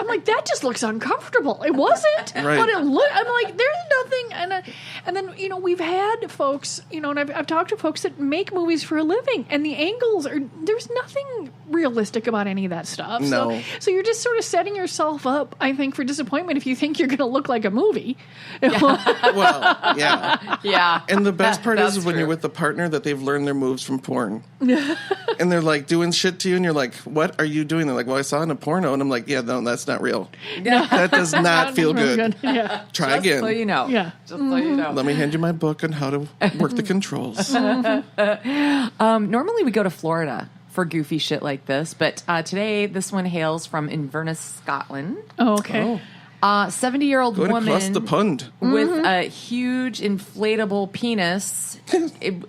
B: like, that just looks uncomfortable. It wasn't,
A: right.
B: But it looked. I'm like, there's nothing. And then we've had folks, and I've talked to folks that make movies for a living, and the angles there's nothing realistic about any of that stuff.
A: No.
B: So you're just sort of setting yourself up, I think, for disappointment if you think you're going to look like a movie.
A: Well, yeah.
C: Yeah.
A: And the best part is when
C: true.
A: you're with the partner that they've learned their moves from porn. And they're doing shit to you, and you're like, what are you doing? They're like, well, I saw it in a porno. And I'm like, yeah, no, that's not real. That does not feel good.
B: Yeah.
A: Try
C: Just
A: again.
C: so you know.
B: Yeah.
C: Just so you know.
A: Let me hand you my book on how to work the controls.
C: Normally we go to Florida for goofy shit like this, but today this one hails from Inverness, Scotland.
B: Oh, okay.
C: 70-year-old
A: Going
C: woman
A: across the pond.
C: with a huge inflatable penis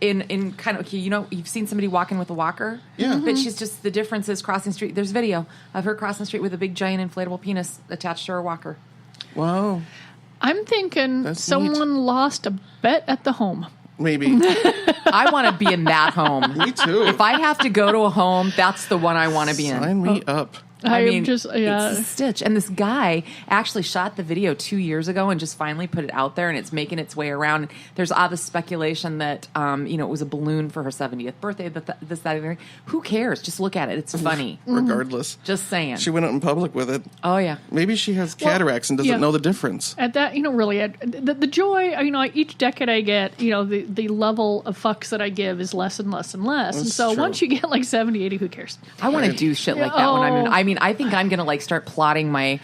C: in kind of, you've seen somebody walking with a walker?
A: Yeah.
C: But she's just, the difference is crossing the street. There's video of her crossing the street with a big giant inflatable penis attached to her walker.
A: Wow.
B: I'm thinking
A: That's
B: someone lost a bet at the home.
A: Maybe.
C: I want to be in that home.
A: Me too.
C: If I have to go to a home, that's the one I want to be in.
A: Sign me up.
C: I mean,
B: it's a
C: stitch. And this guy actually shot the video 2 years ago and just finally put it out there, and it's making its way around. There's all this speculation that, it was a balloon for her 70th birthday, this, that, and the other. Who cares? Just look at it. It's funny.
A: Regardless.
C: Just saying.
A: She went out in public with it.
C: Oh, yeah.
A: Maybe she has cataracts and doesn't know the difference.
B: At that, really, the joy, each decade I get, the level of fucks that I give is less and less and less.
A: That's
B: and so
A: true.
B: once you get 70, 80, who cares?
C: I want to do shit like that when I'm in. I think I'm going to start plotting my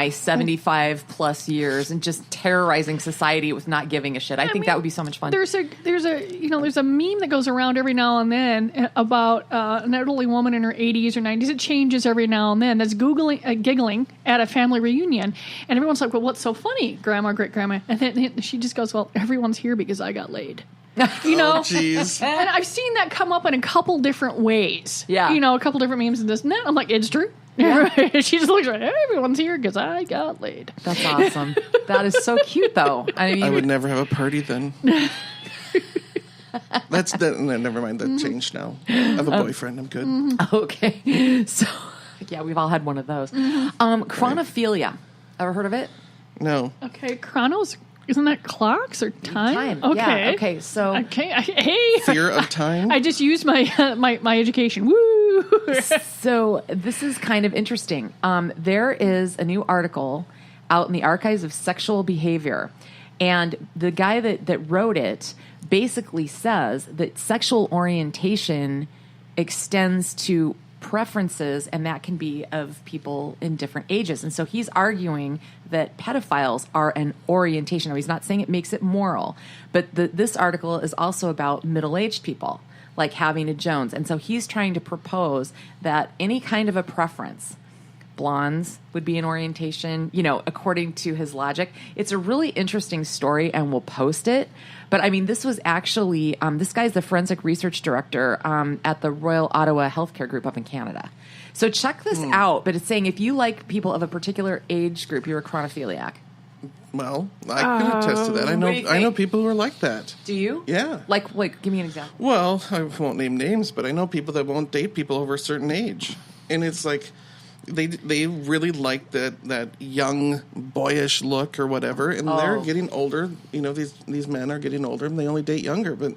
C: 75 plus years and just terrorizing society with not giving a shit. I think that would be so much fun.
B: There's a meme that goes around every now and then about an elderly woman in her 80s or 90s. It changes every now and then. That's giggling at a family reunion, and everyone's like, "Well, what's so funny, Grandma, great grandma?" And then she just goes, "Well, everyone's here because I got laid."
A: Oh, jeez.
B: And I've seen that come up in a couple different ways.
C: Yeah.
B: A couple different memes and this and that. I'm like, it's true.
C: Yeah.
B: She just looks like, everyone's here because I got laid.
C: That's awesome. That is so cute, though.
A: I would never have a party then. Never mind. That changed now. I have a boyfriend. I'm good.
C: Okay. So, yeah, we've all had one of those. Chronophilia. Ever heard of it?
A: No.
B: Okay, chronos. Isn't that clocks or time?
C: Okay.
B: Yeah,
C: okay. So,
B: hey.
A: Fear of time?
B: I just used my my education. Woo!
C: So this is kind of interesting. There is a new article out in the Archives of Sexual Behavior, and the guy that wrote it basically says that sexual orientation extends to preferences, and that can be of people in different ages. And so he's arguing that pedophiles are an orientation. Now, he's not saying it makes it moral, but this article is also about middle-aged people, like having a Jones. And so he's trying to propose that any kind of a preference, blondes would be an orientation, according to his logic. It's a really interesting story, and we'll post it. But, this was actually, this guy's the forensic research director at the Royal Ottawa Healthcare Group up in Canada. So check this out. But it's saying if you like people of a particular age group, you're a chronophiliac.
A: Well, I can attest to that. I know people who are like that.
C: Do you?
A: Yeah.
C: Like, give me an example.
A: Well, I won't name names, but I know people that won't date people over a certain age. And it's like, they really like that young, boyish look or whatever, and they're getting older. You know, these men are getting older, and they only date younger. But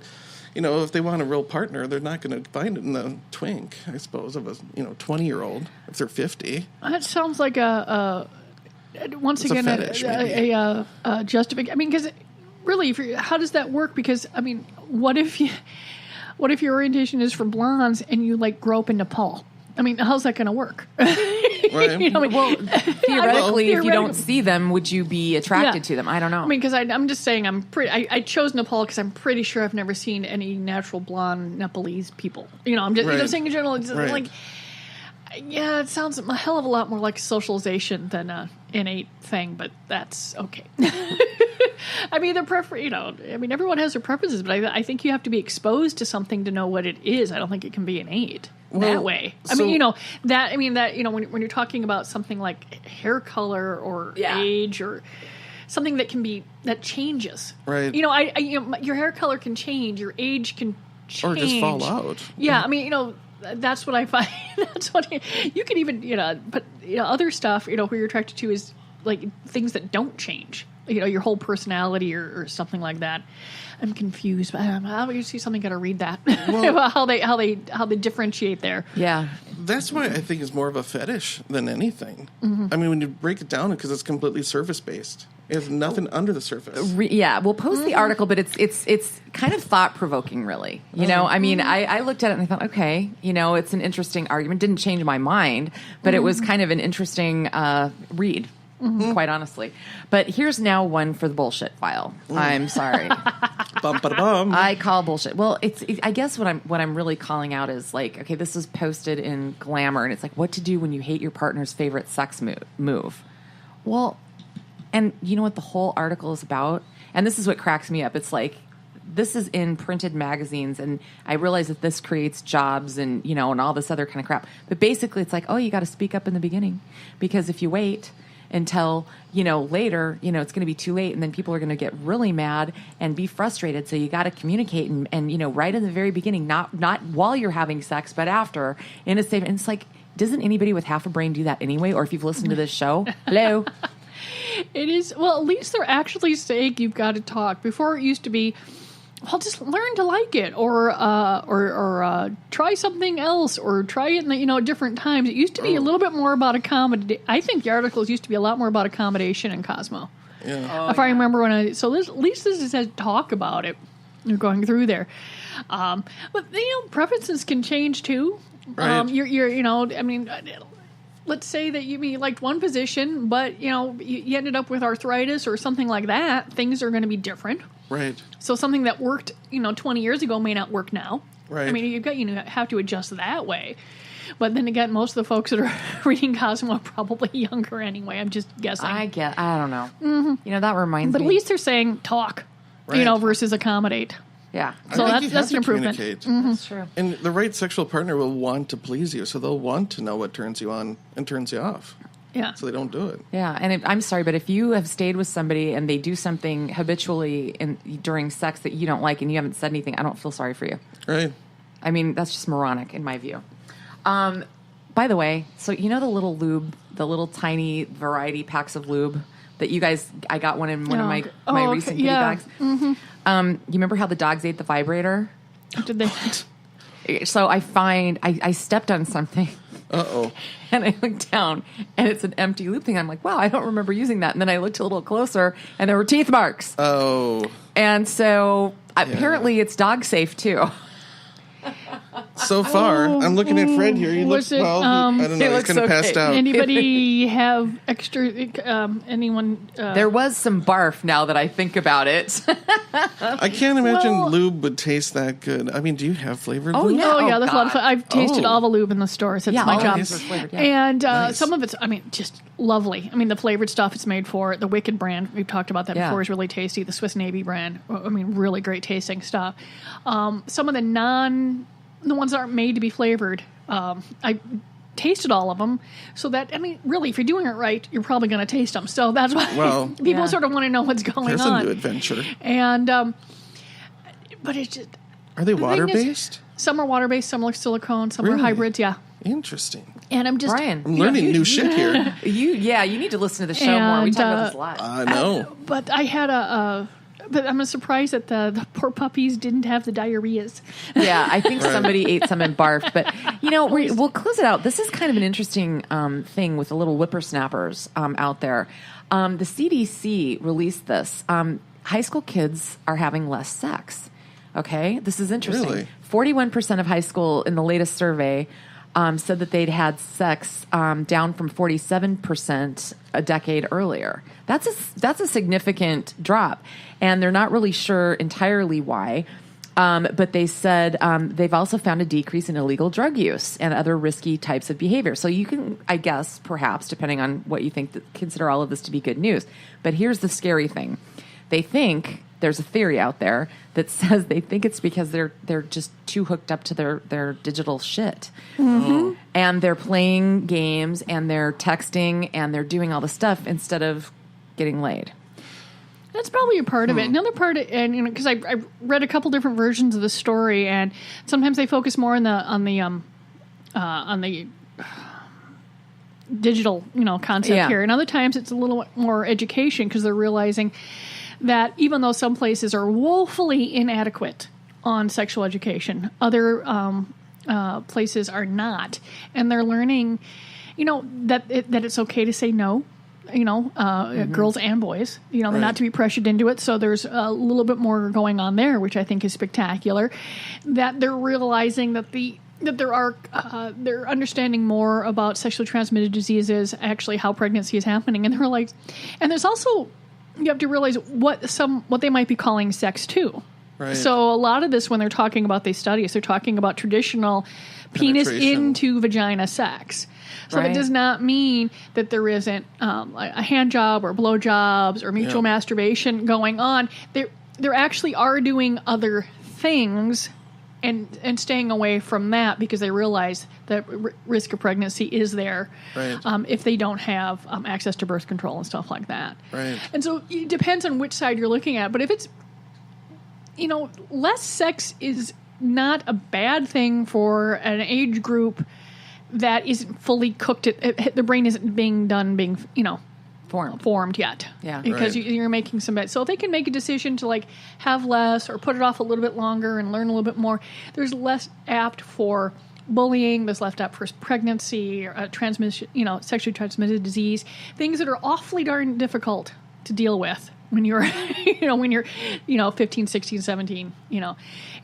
A: you know, if they want a real partner, they're not going to find it in the twink, I suppose, of a 20-year-old if they're 50.
B: That sounds like once
A: It's
B: again
A: a fetish, maybe.
B: a justification. I mean, because really, how does that work? Because I mean, what if your orientation is for blondes and you like grow up in Nepal? I mean, how's that going to work?
A: Right.
B: You know, I mean,
C: Well, theoretically, if you don't
B: theoretically.
C: see them, would you be attracted
B: Yeah.
C: to them? I don't know.
B: I mean, because I'm just saying, I chose Nepal because I'm pretty sure I've never seen any natural blonde Nepalese people. You know, I'm just
A: Right.
B: saying in general, it's
A: Right.
B: like, yeah, it sounds a hell of a lot more like socialization than a innate thing, but that's okay. I mean, everyone has their preferences, but I think you have to be exposed to something to know what it is. I don't think it can be innate that
A: Well,
B: way.
A: so-
B: When you're talking about something like hair color or
C: Yeah.
B: age or something that changes.
A: Right.
B: You know, your hair color can change, your age can change.
A: Or just fall out.
B: Yeah, I mean, you know, that's what I find. That's what you can even, but other stuff, who you're attracted to is like things that don't change. You know, your whole personality or something like that. I'm confused, but I see something. Got to read that about how they differentiate there.
C: yeah.
A: That's why I think it's more of a fetish than anything. I mean, when you break it down, because it's completely surface based. It has nothing under the surface.
C: Yeah, we'll post the article, but it's kind of thought provoking, really. You know, I mean, I looked at it and I thought, okay, it's an interesting argument. Didn't change my mind, but it was kind of an interesting read. Quite honestly. But here's now one for the bullshit file. I'm sorry.
A: Bum, ba, bum.
C: I call bullshit. Well, I guess what I'm really calling out is like, okay, this is posted in Glamour, and it's like, what to do when you hate your partner's favorite sex move. Well, and you know what the whole article is about? And this is what cracks me up. It's like, this is in printed magazines, and I realize that this creates jobs and, and all this other kind of crap. But basically, it's like, oh, you got to speak up in the beginning, because if you wait until, later, it's going to be too late, and then people are going to get really mad and be frustrated. So you got to communicate and right in the very beginning, not while you're having sex, but after, in a safe. And it's like, doesn't anybody with half a brain do that anyway? Or if you've listened to this show, hello.
B: It is, well, at least they're actually saying you've got to talk. Before it used to be, well, just learn to like it, or try something else, or try it in at different times. It used to be a little bit more about accommodation. I think the articles used to be a lot more about accommodation in Cosmo.
A: Yeah.
B: I remember at least this says talk about it. You're going through there, but preferences can change too.
A: Right.
B: I mean, let's say that you liked one position, but you ended up with arthritis or something like that. Things are going to be different.
A: Right.
B: So something that worked 20 years ago may not work now.
A: Right.
B: I mean, you have to adjust that way. But then again, most of the folks that are reading Cosmo are probably younger anyway. I'm just guessing.
C: I don't know. Mm-hmm. That reminds me.
B: But at least they're saying talk,
A: Right.
B: Versus accommodate.
C: Yeah.
B: So
A: I think you
B: that's
A: have
B: an
A: to
B: improvement.
A: communicate.
C: That's true.
A: And the right sexual partner will want to please you, so they'll want to know what turns you on and turns you off,
B: Yeah.
A: so they don't do it.
C: Yeah, and I'm sorry, but if you have stayed with somebody and they do something habitually during sex that you don't like and you haven't said anything, I don't feel sorry for you.
A: Right.
C: I mean, that's just moronic in my view. By the way, so the little lube, the little tiny variety packs of lube that you guys, I got one in one of my
B: okay.
C: recent kitty
B: Yeah.
C: bags. You remember how the dogs ate the vibrator?
B: Did they?
C: So I stepped on something.
A: Uh-oh.
C: And I looked down, and it's an empty loop thing. I'm like, wow, I don't remember using that. And then I looked a little closer, and there were teeth marks.
A: Oh.
C: And so apparently it's dog safe, too.
A: So far, I'm looking at Fred here. He looks,
B: Was it,
A: well, I don't
C: He
A: know, he's
C: looks
A: kind of
C: okay.
A: passed out.
B: Anybody have extra? Anyone?
C: There was some barf now that I think about it.
A: I can't imagine
B: Well-
A: lube would taste that good. I mean, do you have flavored
C: Oh,
A: lube?
C: yeah.
B: Oh, yeah,
C: Oh,
B: there's a lot of
C: God.
B: fun. I've tasted
A: Oh.
B: all the lube in the stores. It's
C: Yeah,
B: my
C: all
B: job.
C: of these are flavored, yeah.
B: And
A: Nice.
B: some of it's, just lovely. I mean, the flavored stuff it's made for. The Wicked brand, we've talked about that
C: Yeah.
B: before, is really tasty. The Swiss Navy brand, really great tasting stuff. Some of the ones that aren't made to be flavored, I tasted all of them. So that, really, if you're doing it right, you're probably going to taste them. So that's why
A: Well,
B: people
C: Yeah.
B: sort of want to know what's going
A: There's
B: on.
A: a new adventure.
B: And, but it's just,
A: Are they
B: thing is-
A: water-based?
B: some are water-based, some are silicone, some are
A: Really?
B: hybrids, yeah.
A: Interesting.
B: And I'm just
C: Brian,
A: I'm learning new shit here.
C: you need to listen to the show more. We talk about this a lot.
A: I know.
B: But I had but I'm surprised that the poor puppies didn't have the diarrheas.
C: Yeah, I think somebody ate some and barfed. But, we'll close it out. This is kind of an interesting thing with the little whippersnappers out there. The CDC released this. High school kids are having less sex. Okay? This is interesting.
A: Really?
C: 41% of high school in the latest survey said that they'd had sex down from 47% a decade earlier. That's a significant drop, and they're not really sure entirely why. But they said they've also found a decrease in illegal drug use and other risky types of behavior. So you can, I guess, perhaps, depending on what you think, consider all of this to be good news. But here's the scary thing. They think, there's a theory out there that says they think it's because they're just too hooked up to their digital shit. Mm-hmm. And they're playing games and they're texting and they're doing all the stuff instead of getting laid.
B: That's probably a part of it. Another part, and because I read a couple different versions of the story, and sometimes they focus more on the digital, concept here, and other times it's a little more education because they're realizing that even though some places are woefully inadequate on sexual education, other places are not, and they're learning, that it's okay to say no. Girls and boys, they're not to be pressured into it. So there's a little bit more going on there, which I think is spectacular. That they're realizing that they're understanding more about sexually transmitted diseases, actually how pregnancy is happening, and and there's also, you have to realize what they might be calling sex too.
A: Right.
B: So a lot of this, when they're talking about these studies, they're talking about traditional penis into vagina sex. So that does not mean that there isn't a hand job or blow jobs or mutual masturbation going on. There actually are doing other things and staying away from that because they realize that risk of pregnancy is there if they don't have access to birth control and stuff like that.
A: Right.
B: And so it depends on which side you're looking at. But if it's, less sex is not a bad thing for an age group that isn't fully cooked. The brain isn't being formed yet.
C: Yeah.
B: Because you're making some bets. So if they can make a decision to have less or put it off a little bit longer and learn a little bit more, there's less apt for bullying, there's less apt for pregnancy or transmission, sexually transmitted disease, things that are awfully darn difficult to deal with when you're, 15, 16, 17,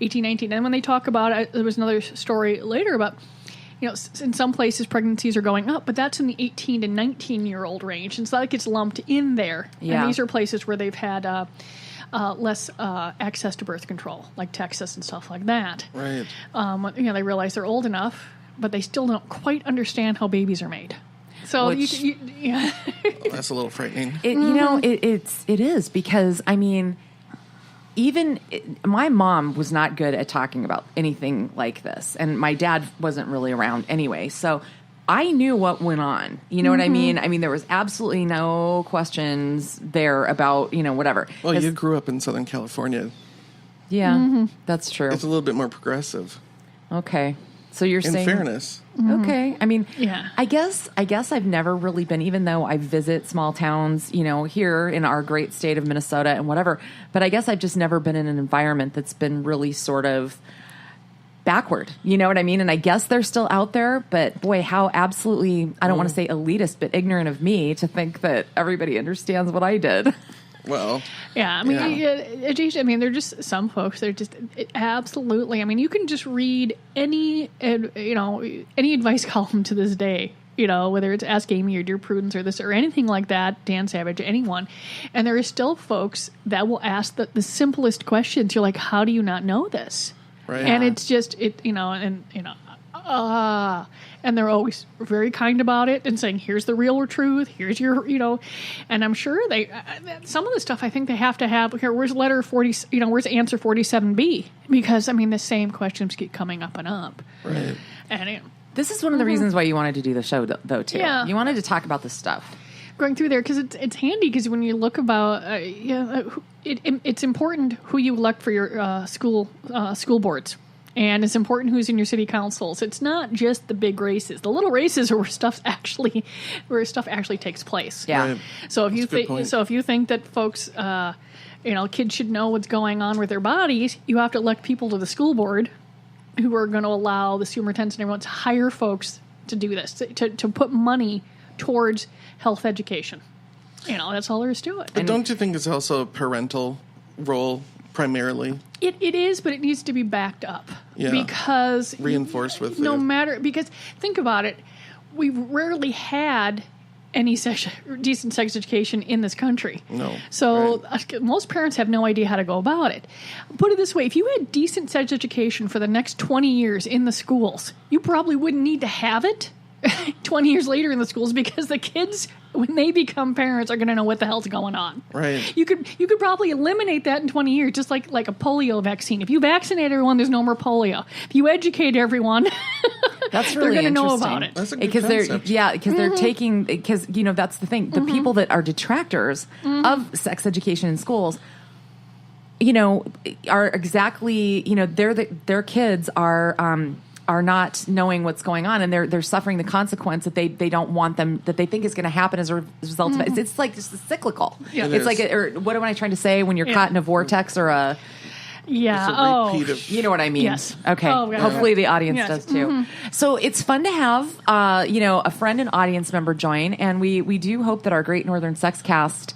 B: 18, 19. And when they talk about, there was another story later about, in some places pregnancies are going up, but that's in the 18 to 19-year-old range. And so that gets lumped in there. Yeah. And these are places where they've had less access to birth control, like Texas and stuff like that.
A: Right.
B: They realize they're old enough, but they still don't quite understand how babies are made. So
A: that's a little frightening.
C: It is because, my mom was not good at talking about anything like this, and my dad wasn't really around anyway. So I knew what went on. You know what I mean? There was absolutely no questions there about, whatever.
A: Well, you grew up in Southern California.
C: Yeah, that's true.
A: It's a little bit more progressive.
C: Okay. So you're saying,
A: in fairness.
C: Okay. I guess I've never really been, even though I visit small towns, here in our great state of Minnesota and whatever, but I guess I've just never been in an environment that's been really sort of backward. You know what I mean? And I guess they're still out there, but boy, how absolutely, I don't want to say elitist, but ignorant of me to think that everybody understands what I did.
A: Well,
B: yeah, they're just some folks. They're just absolutely. You can just read any advice column to this day. Whether it's Ask Amy or Dear Prudence or this or anything like that, Dan Savage, anyone, and there are still folks that will ask the simplest questions. You're like, how do you not know this?
A: Right.
B: And it's just and they're always very kind about it and saying, here's the real truth, here's your, and I'm sure some of the stuff I think they have to have here. Where's letter 40, where's answer 47B? Because the same questions keep coming up and up.
A: Right.
B: And
C: this is one of the reasons why you wanted to do the show though, too.
B: Yeah.
C: You wanted to talk about this stuff.
B: Going through there, because it's handy, because when you look about, it's important who you elect for your school boards. And it's important who's in your city councils. It's not just the big races. The little races are where stuff actually takes place.
C: Yeah.
A: Right.
B: So if you
A: That's a good point.
B: think that folks, kids should know what's going on with their bodies, you have to elect people to the school board who are going to allow the superintendents and everyone to hire folks to do this, to put money towards health education. That's all there is to it.
A: But don't you think it's also a parental role primarily?
B: It is, but it needs to be backed up.
A: Yeah.
B: Because
A: Reinforced with
B: because think about it, we've rarely had any decent sex education in this country.
A: No.
B: So most parents have no idea how to go about it. Put it this way, if you had decent sex education for the next 20 years in the schools, you probably wouldn't need to have it 20 years later in the schools, because the kids, when they become parents, are going to know what the hell's going on.
A: Right.
B: You could probably eliminate that in 20 years, just like a polio vaccine. If you vaccinate everyone, there's no more polio. If you educate everyone,
C: That's really
B: they're going to know
C: interesting.
B: about it.
A: That's a good
C: Because
A: concept.
C: they're taking, because that's the thing. The people that are detractors of sex education in schools, are exactly, their kids are not knowing what's going on, and they're suffering the consequence that they don't want them, that they think is going to happen as a result of it. It's like just cyclical.
B: Yeah.
A: It
C: It's
A: is.
C: like, or what am I trying to say? When you're caught in a vortex or a,
B: Yeah.
A: It's a repeat of
C: you know what I mean?
B: Yes.
C: Okay.
B: Oh, yeah.
C: Hopefully the audience
B: Yes.
C: does too. So it's fun to have, a friend and audience member join, and we do hope that our Great Northern Sex Cast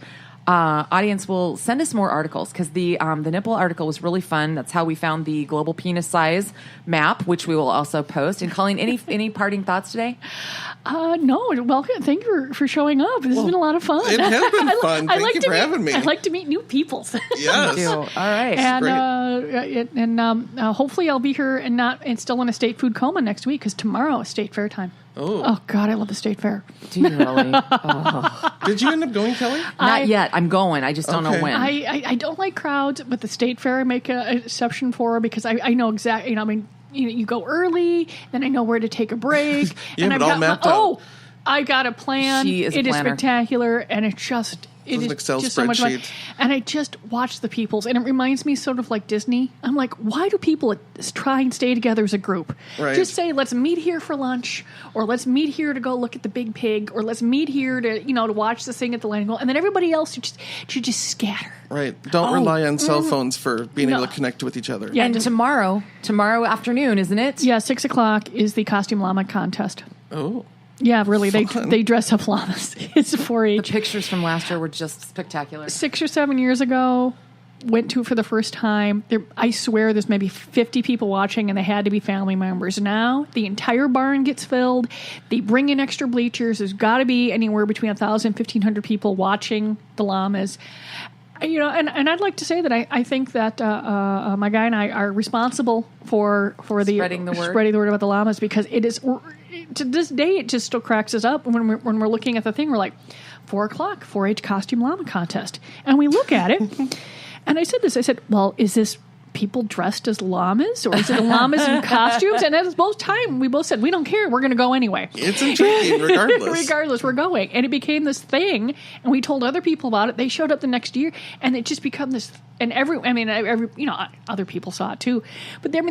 C: audience will send us more articles, because the nipple article was really fun. That's how we found the global penis size map, which we will also post. And Colleen, any parting thoughts today?
B: No. Welcome. Thank you for showing up. This has been a lot of fun.
A: It has been fun. Thank you for having me.
B: I like to meet new people.
A: Yes.
C: All right.
B: And hopefully I'll be here and still in a state food coma next week, because tomorrow is state fair time. Oh God, I love the state fair.
C: Do you really?
A: Did you end up going, Kelly?
C: Not yet. I'm going. I just don't know
A: Okay.
C: when.
B: I don't like crowds, but the state fair I make an exception for, because I know exactly. You go early, then I know where to take a break.
A: You
B: and
A: have it all mapped out.
B: Oh, I got a plan.
C: She is a
B: It is
C: planner.
B: spectacular, and it
A: It's
B: is
A: an Excel
B: just so much fun.
A: spreadsheet.
B: And I just watch the peoples, and it reminds me sort of like Disney. I'm like, why do people try and stay together as a group?
A: Right.
B: Just say, let's meet here for lunch, or let's meet here to go look at the big pig, or let's meet here to to watch this thing at the landing goal, and then everybody else should just scatter.
A: Right. Don't rely on cell phones for being able to connect with each other.
B: Yeah.
C: and tomorrow afternoon, isn't it?
B: Yeah, 6:00 is the costume llama contest.
A: Oh.
B: Yeah, really,
A: Fun.
B: they dress up llamas. It's 4-H.
C: The pictures from last year were just spectacular.
B: 6 or 7 years ago, went to it for the first time. I swear there's maybe 50 people watching, and they had to be family members. Now, the entire barn gets filled. They bring in extra bleachers. There's got to be anywhere between 1,000 and 1,500 people watching the llamas. And I'd like to say that I think that my guy and I are responsible for the
C: Spreading the word.
B: spreading the word about the llamas, because it is, to this day, it just still cracks us up when we're looking at the thing. We're like, 4:00, 4-H costume llama contest, and we look at it, and I said, well, is this people dressed as llamas, or is it llamas in costumes? And at both time, we both said, we don't care, we're going to go anyway.
A: It's intriguing regardless.
B: Regardless, we're going. And it became this thing, and we told other people about it. They showed up the next year, and it just become this. And every other people saw it too. But they're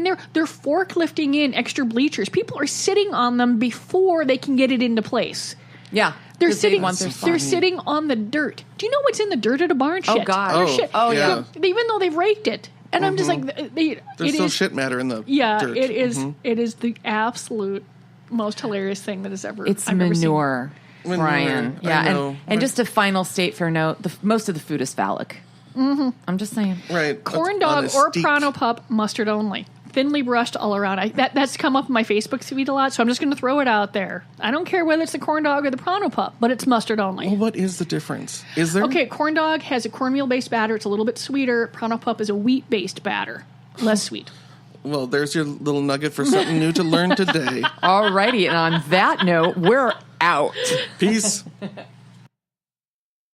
B: forklifting in extra bleachers. People are sitting on them before they can get it into place.
C: Yeah.
B: They're
C: 'cause they
B: sitting.
C: want their
B: They're
C: spot.
B: sitting on the dirt. Do you know what's in the dirt at a barn?
C: Oh,
B: Shit.
C: God.
B: There's
A: Oh,
B: shit.
A: oh, yeah.
B: Even though they've raked it, and I'm just like,
A: There's
B: it
A: still
B: is.
A: shit matter in the
B: Yeah,
A: dirt.
B: it is. It is the absolute most hilarious thing that has ever.
C: It's
B: I've ever seen.
C: manure,
A: Manure,
C: Brian.
A: I
C: Yeah,
A: know.
C: and just a final state fair note: most of the food is phallic. Mm-hmm. I'm just saying.
A: Right.
B: Corn
A: On
B: dog
A: a
B: or
A: steak.
B: Prano Pup, mustard only. Thinly brushed all around. That's come up in my Facebook feed a lot, so I'm just going to throw it out there. I don't care whether it's the corn dog or the Prano Pup, but it's mustard only.
A: Well, what is the difference? Is there?
B: Okay, corn dog has a cornmeal-based batter. It's a little bit sweeter. Prano Pup is a wheat-based batter. Less sweet.
A: Well, there's your little nugget for something new to learn today.
C: Alrighty, and on that note, we're out.
A: Peace.